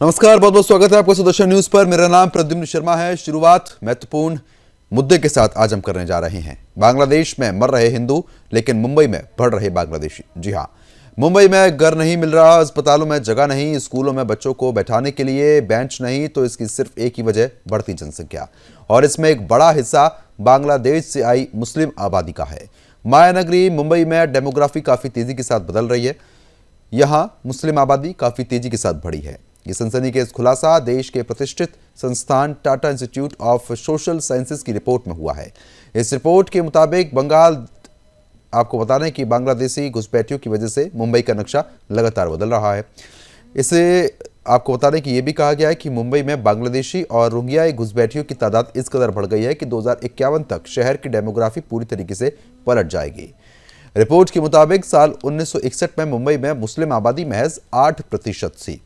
नमस्कार, बहुत बहुत स्वागत है आपका सुदर्शन न्यूज पर। मेरा नाम प्रद्युम्न शर्मा है। शुरुआत महत्वपूर्ण मुद्दे के साथ आज हम करने जा रहे हैं। बांग्लादेश में मर रहे हिंदू, लेकिन मुंबई में बढ़ रहे बांग्लादेशी। जी हां, मुंबई में घर नहीं मिल रहा, अस्पतालों में जगह नहीं, स्कूलों में बच्चों को बैठाने के लिए बेंच नहीं, तो इसकी सिर्फ एक ही वजह बढ़ती जनसंख्या, और इसमें एक बड़ा हिस्सा बांग्लादेश से आई मुस्लिम आबादी का है। मायानगरी मुंबई में डेमोग्राफी काफी तेजी के साथ बदल रही है। यहां मुस्लिम आबादी काफी तेजी के साथ बढ़ी है। ये सनसनीखेज खुलासा देश के प्रतिष्ठित संस्थान Tata institute of social sciences की रिपोर्ट में हुआ है। इस रिपोर्ट के मुताबिक आपको बता दें कि बांग्लादेशी घुसपैठियों की वजह से मुंबई का नक्शा लगातार बदल रहा है। इसे आपको बता दें कि यह भी कहा गया है कि मुंबई में बांग्लादेशी और रोहिंग्याई घुसपैठियों की तादाद इस कदर बढ़ गई है कि 2051 तक शहर की डेमोग्राफी पूरी तरीके से पलट जाएगी। रिपोर्ट के मुताबिक साल 1961 में मुंबई में मुस्लिम आबादी महज 8% थी,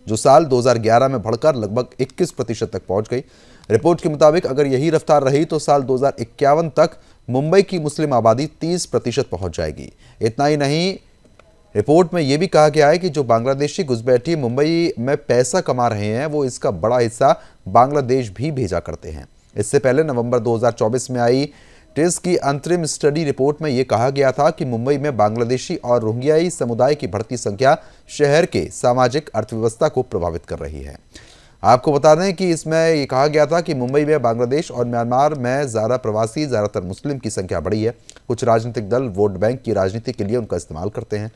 जो साल 2011 में बढ़कर लगभग 21% तक पहुंच गई। रिपोर्ट के मुताबिक अगर यही रफ्तार रही तो साल 2051 तक मुंबई की मुस्लिम आबादी 30% पहुंच जाएगी। इतना ही नहीं, रिपोर्ट में यह भी कहा गया है कि जो बांग्लादेशी घुसपैठी मुंबई में पैसा कमा रहे हैं, वो इसका बड़ा हिस्सा बांग्लादेश भी भेजा करते हैं। इससे पहले नवंबर 2024 में आई टिस की अंतरिम स्टडी रिपोर्ट में यह कहा गया था कि मुंबई में बांग्लादेशी और रोहिंग्याई समुदाय की बढ़ती संख्या शहर के सामाजिक अर्थव्यवस्था को प्रभावित कर रही है। आपको बता दें कि इसमें यह कहा गया था कि मुंबई में बांग्लादेश और म्यांमार में ज़्यादा प्रवासी, ज़्यादातर मुस्लिम की संख्या बढ़ी है। कुछ राजनीतिक दल वोट बैंक की राजनीति के लिए उनका इस्तेमाल करते हैं।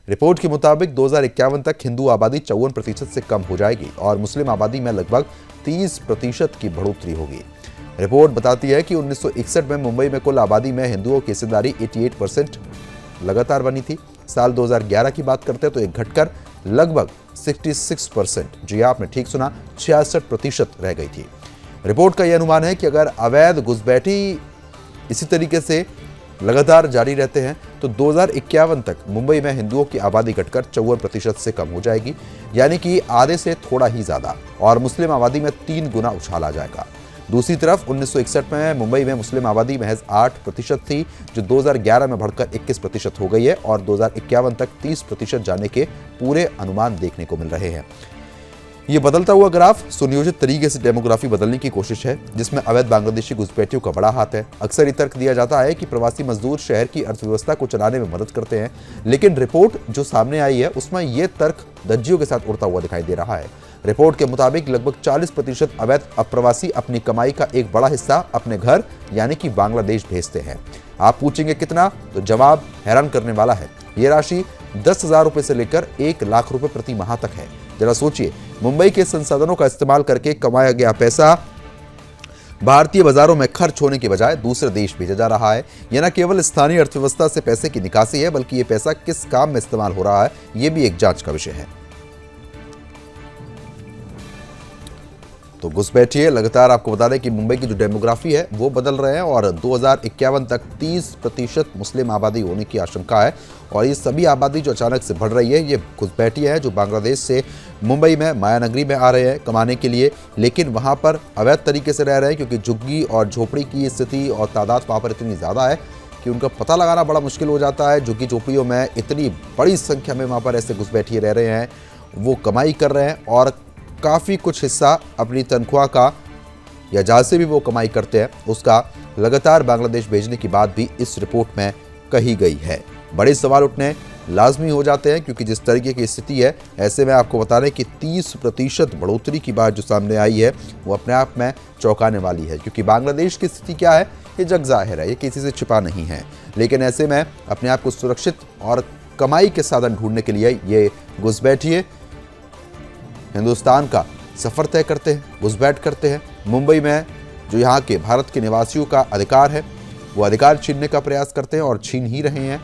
रिपोर्ट के मुताबिक 2051 तक हिंदू आबादी 54% से कम हो जाएगी और मुस्लिम आबादी में लगभग 30% की बढ़ोतरी होगी। रिपोर्ट बताती है कि 1961 में मुंबई में कुल आबादी में हिंदुओं की हिस्सेदारी 88% लगातार बनी थी। साल 2011 की बात करते हैं तो एक घटकर लगभग 66%, जी आपने ठीक सुना, 66% रह गई थी। रिपोर्ट का यह अनुमान है कि अगर अवैध घुसपैठी इसी तरीके से लगातार जारी रहते हैं तो 2051 तक मुंबई में हिंदुओं की आबादी घटकर 54% से कम हो जाएगी, यानी कि आधे से थोड़ा ही ज्यादा, और मुस्लिम आबादी में 3 गुना उछाल आ जाएगा। दूसरी तरफ 1961 में मुंबई में मुस्लिम आबादी महज 8% थी, जो 2011 में बढ़कर 21% हो गई है और 2051 तक 30% जाने के पूरे अनुमान देखने को मिल रहे हैं। ये बदलता हुआ ग्राफ सुनियोजित तरीके से डेमोग्राफी बदलने की कोशिश है, जिसमें अवैध बांग्लादेशी घुसपैठियों का बड़ा हाथ है। अक्सर ये तर्क दिया जाता है कि प्रवासी मजदूर शहर की अर्थव्यवस्था को चलाने में मदद करते हैं, लेकिन रिपोर्ट जो सामने आई है उसमें यह तर्क धज्जियों के साथ उड़ता हुआ दिखाई दे रहा है। रिपोर्ट के मुताबिक लगभग 40% अवैध अप्रवासी अपनी कमाई का एक बड़ा हिस्सा अपने घर यानी कि बांग्लादेश भेजते हैं। आप पूछेंगे कितना, तो जवाब हैरान करने वाला है। ये राशि 10,000 रुपए से लेकर 1 लाख रुपए प्रति माह तक है। जरा सोचिए, मुंबई के संसाधनों का इस्तेमाल करके कमाया गया पैसा भारतीय बाजारों में खर्च होने के बजाय दूसरे देश भेजा जा रहा है। यह न केवल स्थानीय अर्थव्यवस्था से पैसे की निकासी है, बल्कि ये पैसा किस काम में इस्तेमाल हो रहा है, ये भी एक जांच का विषय है। तो घुसपैठिए लगातार आपको बता दें कि मुंबई की जो डेमोग्राफी है वो बदल रहे हैं और 2051 तक 30% मुस्लिम आबादी होने की आशंका है। और ये सभी आबादी जो अचानक से बढ़ रही है, ये घुसपैठिए हैं जो बांग्लादेश से मुंबई में मायानगरी में आ रहे हैं कमाने के लिए, लेकिन वहाँ पर अवैध तरीके से रह रहे हैं, क्योंकि झुग्गी और झोपड़ी की स्थिति और तादाद वहाँ पर इतनी ज़्यादा है कि उनका पता लगाना बड़ा मुश्किल हो जाता है। झुग्गी झोपड़ियों में इतनी बड़ी संख्या में वहाँ पर ऐसे घुसपैठिए रह रहे हैं, वो कमाई कर रहे हैं और काफ़ी कुछ हिस्सा अपनी तनख्वाह का या जहाँ से भी वो कमाई करते हैं उसका लगातार बांग्लादेश भेजने की बात भी इस रिपोर्ट में कही गई है। बड़े सवाल उठने लाजमी हो जाते हैं, क्योंकि जिस तरीके की स्थिति है, ऐसे में आपको बता दें कि 30% बढ़ोतरी की बात जो सामने आई है वो अपने आप में चौंकाने वाली है। क्योंकि बांग्लादेश की स्थिति क्या है, ये जग जाहिर है, ये किसी से छिपा नहीं है। लेकिन ऐसे में अपने आप को सुरक्षित और कमाई के साधन ढूंढने के लिए ये घुसपैठिए हिंदुस्तान का सफ़र तय करते हैं, घुसपैठ करते हैं। मुंबई में जो यहाँ के भारत के निवासियों का अधिकार है, वो अधिकार छीनने का प्रयास करते हैं और छीन ही रहे हैं।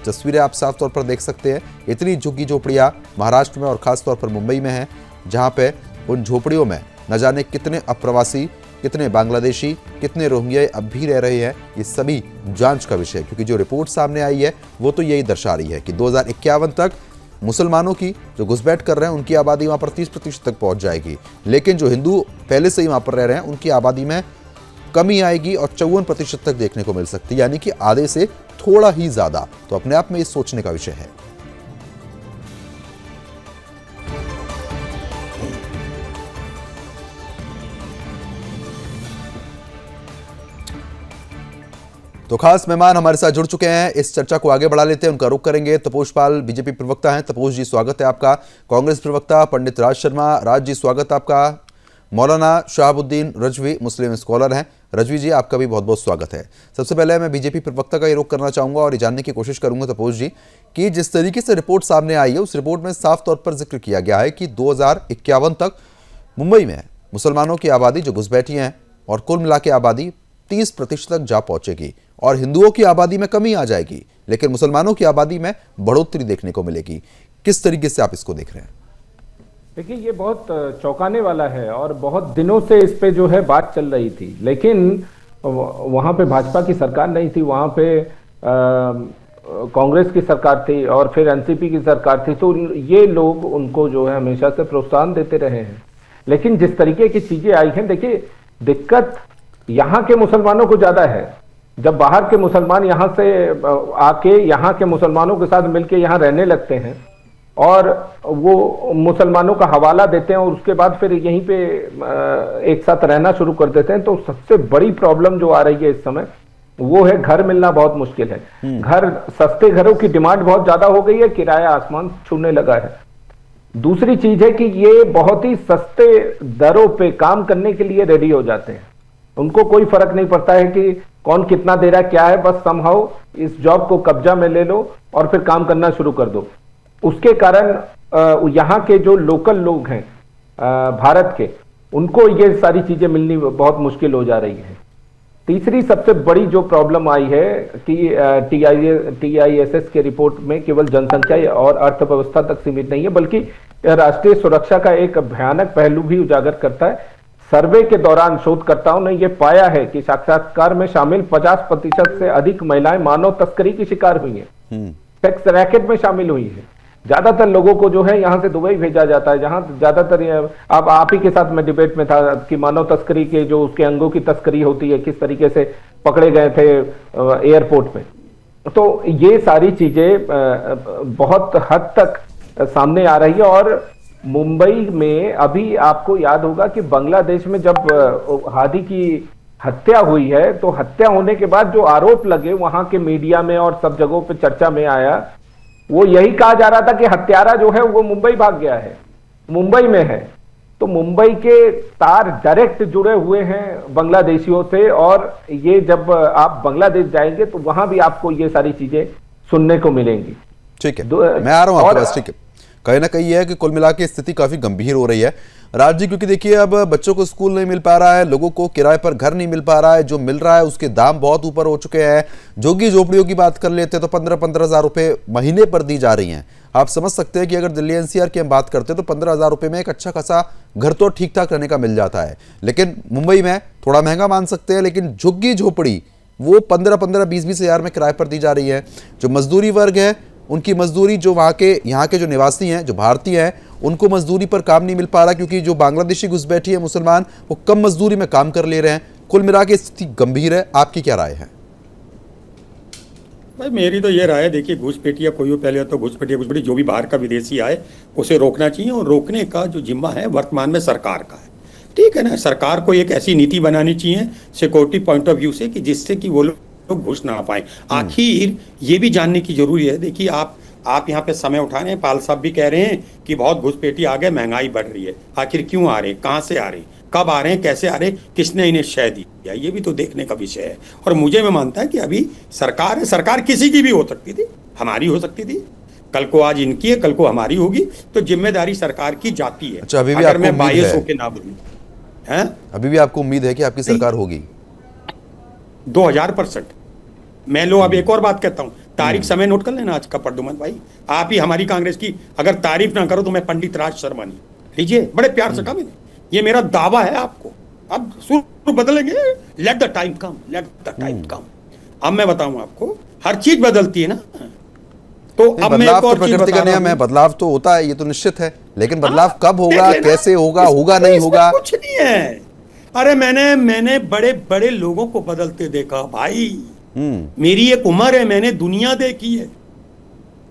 तस्वीरें आप साफ तौर पर देख सकते हैं। इतनी झुग्गी झोपड़ियाँ महाराष्ट्र में और ख़ासतौर पर मुंबई में हैं, जहाँ पे उन झोपड़ियों में न जाने कितने अप्रवासी, कितने बांग्लादेशी, कितने रोहिंग्या अब भी रह रहे हैं। ये सभी जाँच का विषय है, क्योंकि जो रिपोर्ट सामने आई है वो तो यही दर्शा रही है कि 2051 तक मुसलमानों की जो घुसपैठ कर रहे हैं उनकी आबादी वहाँ पर 30% तक पहुँच जाएगी, लेकिन जो हिंदू पहले से ही वहाँ पर रह रहे हैं उनकी आबादी में कमी आएगी और 54% तक देखने को मिल सकती है, यानी कि आधे से थोड़ा ही ज़्यादा। तो अपने आप में ये सोचने का विषय है। तो खास मेहमान हमारे साथ जुड़ चुके हैं, इस चर्चा को आगे बढ़ा लेते हैं, उनका रुख करेंगे। तपोष पाल बीजेपी प्रवक्ता हैं। तपोष जी स्वागत है आपका। कांग्रेस प्रवक्ता पंडित राज शर्मा, राज जी स्वागत है आपका। मौलाना शहाबुद्दीन रजवी मुस्लिम स्कॉलर हैं। रजवी जी आपका भी बहुत बहुत स्वागत है। सबसे पहले मैं बीजेपी प्रवक्ता का ये रुख करना चाहूंगा और ये जानने की कोशिश करूंगा तपोष जी कि जिस तरीके से रिपोर्ट सामने आई है उस रिपोर्ट में साफ तौर पर जिक्र किया गया है कि 2051 तक मुंबई में मुसलमानों की आबादी जो घुसपैठी हैं और कुल मिला के आबादी 30% तक जा पहुंचेगी और हिंदुओं की आबादी में कमी आ जाएगी, लेकिन मुसलमानों की आबादी में बढ़ोतरी देखने को मिलेगी। किस तरीके से आप इसको देख रहे हैं? देखिए, ये बहुत चौंकाने वाला है और बहुत दिनों से इस पे जो है बात चल रही थी, लेकिन वहां पे भाजपा की सरकार नहीं थी, वहां पे कांग्रेस की सरकार थी और फिर एनसीपी की सरकार थी। तो ये लोग उनको जो है हमेशा से प्रोत्साहन देते रहे हैं। लेकिन जिस तरीके की चीजें आई हैं, देखिए दिक्कत यहाँ के मुसलमानों को ज्यादा है। जब बाहर के मुसलमान यहाँ से आके यहाँ के मुसलमानों के साथ मिलके यहाँ रहने लगते हैं और वो मुसलमानों का हवाला देते हैं और उसके बाद फिर यहीं पे एक साथ रहना शुरू कर देते हैं, तो सबसे बड़ी प्रॉब्लम जो आ रही है इस समय वो है घर मिलना बहुत मुश्किल है। घर, सस्ते घरों की डिमांड बहुत ज्यादा हो गई है, किराया आसमान छूने लगा है। दूसरी चीज है कि ये बहुत ही सस्ते दरों पे काम करने के लिए रेडी हो जाते हैं। उनको कोई फर्क नहीं पड़ता है कि कौन कितना दे रहा है, क्या है, बस समहाउ इस जॉब को कब्जा में ले लो और फिर काम करना शुरू कर दो। उसके कारण यहाँ के जो लोकल लोग हैं भारत के, उनको ये सारी चीजें मिलनी बहुत मुश्किल हो जा रही है। तीसरी सबसे बड़ी जो प्रॉब्लम आई है कि TISS के रिपोर्ट में केवल जनसंख्या और अर्थव्यवस्था तक सीमित नहीं है, बल्कि राष्ट्रीय सुरक्षा का एक भयानक पहलू भी उजागर करता है। सर्वे के दौरान शोधकर्ताओं ने यह पाया है कि साक्षात्कार में शामिल 50% से अधिक महिलाएं मानव तस्करी की शिकार हुई हैं, सेक्स रैकेट में शामिल हुई है। ज्यादातर लोगों को जो है यहाँ से दुबई भेजा जाता है, जहां ज्यादातर अब आप ही के साथ मैं डिबेट में था कि मानव तस्करी के जो उसके अंगों की तस्करी होती है, किस तरीके से पकड़े गए थे एयरपोर्ट में। तो ये सारी चीजें बहुत हद तक सामने आ रही है। और मुंबई में अभी आपको याद होगा कि बांग्लादेश में जब हादी की हत्या हुई है, तो हत्या होने के बाद जो आरोप लगे वहां के मीडिया में और सब जगहों पे चर्चा में आया, वो यही कहा जा रहा था कि हत्यारा जो है वो मुंबई भाग गया है, मुंबई में है। तो मुंबई के तार डायरेक्ट जुड़े हुए हैं बांग्लादेशियों से, और ये जब आप बांग्लादेश जाएंगे तो वहां भी आपको ये सारी चीजें सुनने को मिलेंगी। ठीक है, मैं आ रहा हूं आपके पास। ठीक है, कहीं ना कहीं है कि कुल मिला के स्थिति काफी गंभीर हो रही है राज जी, क्योंकि देखिए अब बच्चों को स्कूल नहीं मिल पा रहा है, लोगों को किराए पर घर नहीं मिल पा रहा है, जो मिल रहा है उसके दाम बहुत ऊपर हो चुके हैं। झुग्गी झोपड़ियों की बात कर लेते हैं तो 15-15 हज़ार रुपए महीने पर दी जा रही हैं। आप समझ सकते हैं कि अगर दिल्ली NCR की हम बात करते हैं तो 15 हज़ार रुपए में एक अच्छा खासा घर तो ठीक ठाक रहने का मिल जाता है। लेकिन मुंबई में थोड़ा महंगा मान सकते हैं, लेकिन झुग्गी झोपड़ी वो 15-15, 20-20 हज़ार में किराए पर दी जा रही है। जो मजदूरी वर्ग है उनकी मजदूरी, जो यहाँ के जो निवासी हैं, जो भारतीय हैं, उनको मजदूरी पर काम नहीं मिल पा रहा, क्योंकि जो बांग्लादेशी घुसपैठी है मुसलमान वो कम मजदूरी में काम कर ले रहे हैं। कुल मिला के स्थिति गंभीर है। आपकी क्या राय है? भाई मेरी तो ये राय है, देखिए घुसपैठिया कोई हो, पहले तो घुसपैठी जो भी बाहर का विदेशी आए उसे रोकना चाहिए, और रोकने का जो जिम्मा है वर्तमान में सरकार का है। ठीक है ना, सरकार को एक ऐसी नीति बनानी चाहिए सिक्योरिटी पॉइंट ऑफ व्यू से कि जिससे कि वो लोग घुस ना पाए। आखिर ये भी जानने की जरूरी है, देखिए आप यहाँ पे समय उठा रहे हैं, पाल साहब भी कह रहे हैं कि बहुत घुसपैठी आ गए, महंगाई बढ़ रही है। आखिर क्यों आ रहे हैं, कहाँ से आ रहे हैं, कब आ रहे हैं, कैसे आ रहे हैं, किसने इन्हें शय दिया, ये भी तो देखने का विषय है। और मुझे मैं मानता है कि अभी सरकार है, सरकार किसी की भी हो सकती थी, हमारी हो सकती थी, कल को आज इनकी है, कल को हमारी होगी, तो जिम्मेदारी सरकार की जाती है। अच्छा, अभी भी अगर मैं बायस होके ना बोलूं, हैं? अभी भी आपको उम्मीद है कि आपकी सरकार होगी? 2000%। मैं लो अब एक और बात कहता हूं, तारीख समय नोट कर लेना आज का प्रद्युमन भाई, आप ही हमारी कांग्रेस की अगर तारीफ ना करो तो मैं पंडित राज शर्मा नहीं, लीजिए बड़े प्यार से कहा मैंने, ये मेरा दावा है आपको। अब सुर बदलेंगे, let the time come, let the time come. अब मैं बताऊं आपको, हर चीज बदलती है ना, तो अब मैं एक और चीज बता रहा हूं, बदलाव तो होता है, ये तो निश्चित है, लेकिन बदलाव कब होगा, कैसे होगा, होगा नहीं होगा, कुछ नहीं है। अरे मैंने बड़े बड़े लोगों को बदलते देखा भाई, मेरी एक उम्र है, मैंने दुनिया देखी है,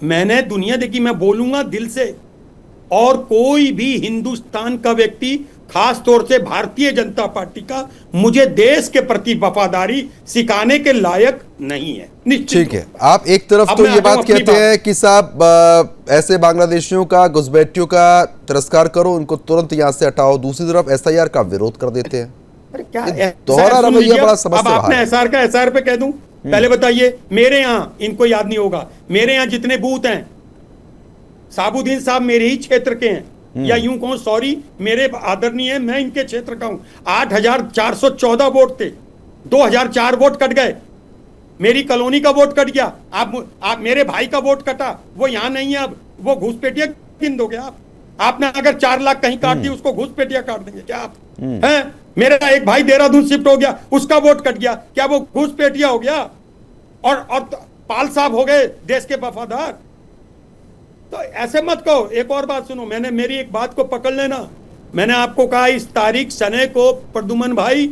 मैंने दुनिया देखी, मैं बोलूंगा दिल से। और कोई भी हिंदुस्तान का व्यक्ति खास तौर से भारतीय जनता पार्टी का मुझे देश के प्रति वफादारी सिखाने के लायक नहीं है। निश्चित ठीक है, आप एक तरफ अब तो मैं ये आता हूं बात अपनी कहते बात। हैं कि साहब ऐसे बांग्लादेशियों का, घुसपैठियों का तिरस्कार करो, उनको तुरंत यहाँ से हटाओ, दूसरी तरफ एसआईआर का विरोध कर देते हैं। अरे क्या ये दोहरा सुन रवैया लीजिए, बड़ा अब समस्या आपने है। एसआर का एसआर पे कह दूं, पहले बताइए मेरे यहाँ, इनको याद नहीं होगा, मेरे यहाँ जितने बूथ हैं साबुद्दीन साहब मेरे ही क्षेत्र के हैं, या यूं कहूं सॉरी मेरे आदरणीय, मैं इनके क्षेत्र का हूं। 8,414 वोट थे, 2,004 वोट कट गए, मेरी कॉलोनी का वोट कट गया। आप मेरे भाई का वोट कटा, वो यहां नहीं है, अब वो घुसपैठिया गिन दोगे आप? आपने अगर 4 लाख कहीं काट दी, उसको घुसपैठिया काट देंगे क्या आप? हैं? मेरा एक भाई देहरादून शिफ्ट हो गया, उसका वोट कट गया, क्या वो घुसपैठिया हो गया? और पाल साहब हो गए देश के वफादार। तो ऐसे मत कहो। एक और बात सुनो, मैंने मेरी एक बात को पकड़ लेना, मैंने आपको कहा इस तारीख सने को प्रद्युमन भाई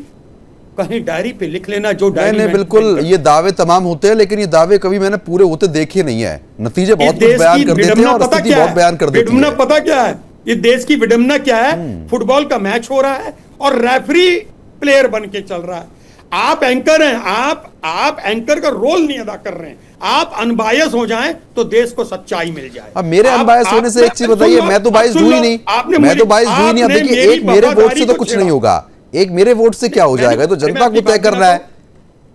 कहीं डायरी पे लिख लेना, जो डायरी नहीं, बिल्कुल, ये दावे तमाम होते हैं, लेकिन ये दावे कभी मैंने पूरे होते देखे नहीं है। नतीजे बहुत कुछ बयान कर देते हैं और स्थिति बहुत बयान कर देती है। पता क्या है, ये देश की विडंबना क्या है? फुटबॉल का मैच हो रहा है और रेफरी प्लेयर बन के चल रहा है। आप एंकर हैं, आप एंकर का रोल नहीं अदा कर रहे हैं। आप अनबायस हो जाएं तो देश को सच्चाई मिल जाए। अब मेरे अनबायस होने से एक चीज बताइए, मैं तो बायस हुई नहीं, मैं तो बायस हुई नहीं। अब देखिए, एक मेरे वोट से तो कुछ नहीं होगा, एक मेरे वोट से क्या हो जाएगा, तो जनता को तय करना है।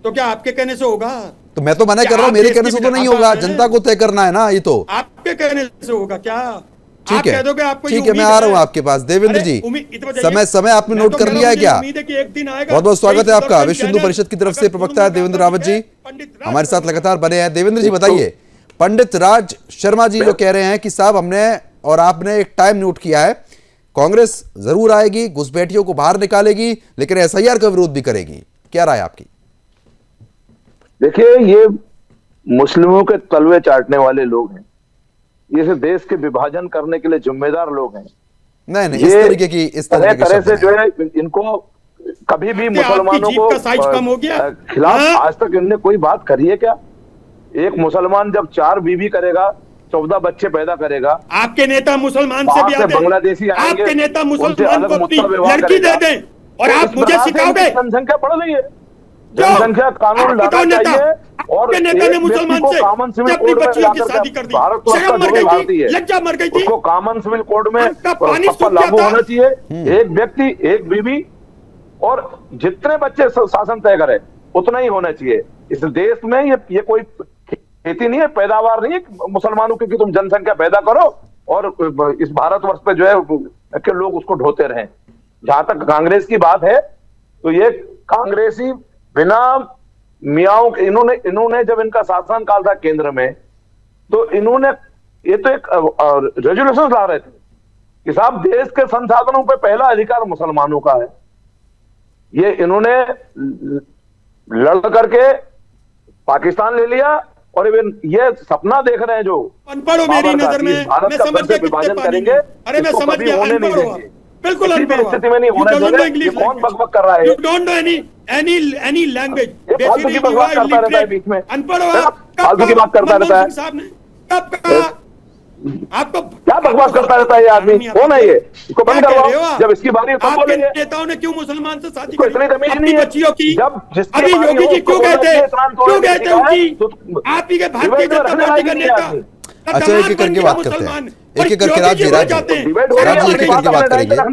तो क्या आपके कहने से होगा? तो मैं तो मना कर रहा हूं, मेरे कहने से तो नहीं होगा, जनता को तय करना है ना। ये तो आपके कहने से होगा क्या? ठीक है, ठीक है, मैं आ रहा हूं आपके पास। देवेंद्र जी, समय आपने नोट कर लिया है क्या? बहुत बहुत स्वागत है आपका। विश्व हिंदू परिषद की तरफ से प्रवक्ता है देवेंद्र रावत जी, हमारे साथ लगातार बने हैं। देवेंद्र जी बताइए, पंडित राज शर्मा जी जो कह रहे हैं कि साहब हमने और आपने एक टाइम नोट किया है, कांग्रेस जरूर आएगी, घुसपैठियों को बाहर निकालेगी, लेकिन एसआईआर का विरोध भी करेगी, क्या राय आपकी? देखिए, ये मुस्लिमों के तलवे चाटने वाले लोग हैं, ये से देश के विभाजन करने के लिए जिम्मेदार लोग हैं। नहीं, इस तरीके की तरह से जो है इनको कभी भी मुसलमानों को खिलाफ आज तक इनने कोई बात करी है क्या? एक मुसलमान जब 4 बीवी करेगा, 14 बच्चे पैदा करेगा, आपके नेता मुसलमान से भी आते, बांग्लादेशी आएंगे, आपके नेता मुसलमान को अपनी लड़की दे दें, और आप मुझे सिखाओगे? जनसंख्या बढ़ रही है, जनसंख्या कानून लाना चाहिए, और नेता ने मुसलमान से कॉमन सिविल अपनी कोड में बच्चियों की शादी कर दी, शर्म मर गई थी, लज्जा मर गई थी, उसको कॉमन सिविल कोड में पानी लागू होना चाहिए। एक व्यक्ति एक बीवी, और जितने बच्चे शासन तय करे उतना ही होना चाहिए। इस देश में ये कोई खेती नहीं है, पैदावार नहीं है मुसलमानों की कि तुम जनसंख्या पैदा करो और इस भारतवर्ष पे जो है कि लोग उसको ढोते रहें। जहां तक कांग्रेस की बात है, तो ये कांग्रेसी बिना मियाओं, इन्होंने जब इनका शासन काल था केंद्र में, तो इन्होंने ये तो एक रेजोल्यूशन ला रहे थे कि साहब देश के संसाधनों पे पहला अधिकार मुसलमानों का है। ये इन्होंने लड़ करके पाकिस्तान ले लिया, और ये सपना देख रहे हैं जो अनपढ़ हो मेरी नजर में, भारत का फिर से विभाजन करेंगे। अरे मैं समझ गया, अनपढ़ हो, बिल्कुल अनपढ़ हो, स्थिति में नहीं होना चाहिए। ये कौन बकबक कर रहा है? You don't know any language. फालतू की बकवास करता रहता है बीच में, अनपढ़ हो, फालतू की बात करता रहता है। साहब ने कब कहा आपको? क्या बकवास करता रहता है ये आदमी? कौन है ये? इसको बंद करवाओ, जब इसकी बारी तब आपके बोलेंगे। नेताओं ने क्यों मुसलमान से शादी कोई इतनी तमीज नहीं है। बच्चियों की? जब जिसकी अभी बारी योगी हो, जी क्यों उसको गए थे? बोलना क्यों गए थे उनकी? तो आप ही के भारतीय जनता पार्टी का नेता अच्छा, एक एक करके बात करते हैं, एक एक करके राज जी एक एक करके बात करेंगे, राज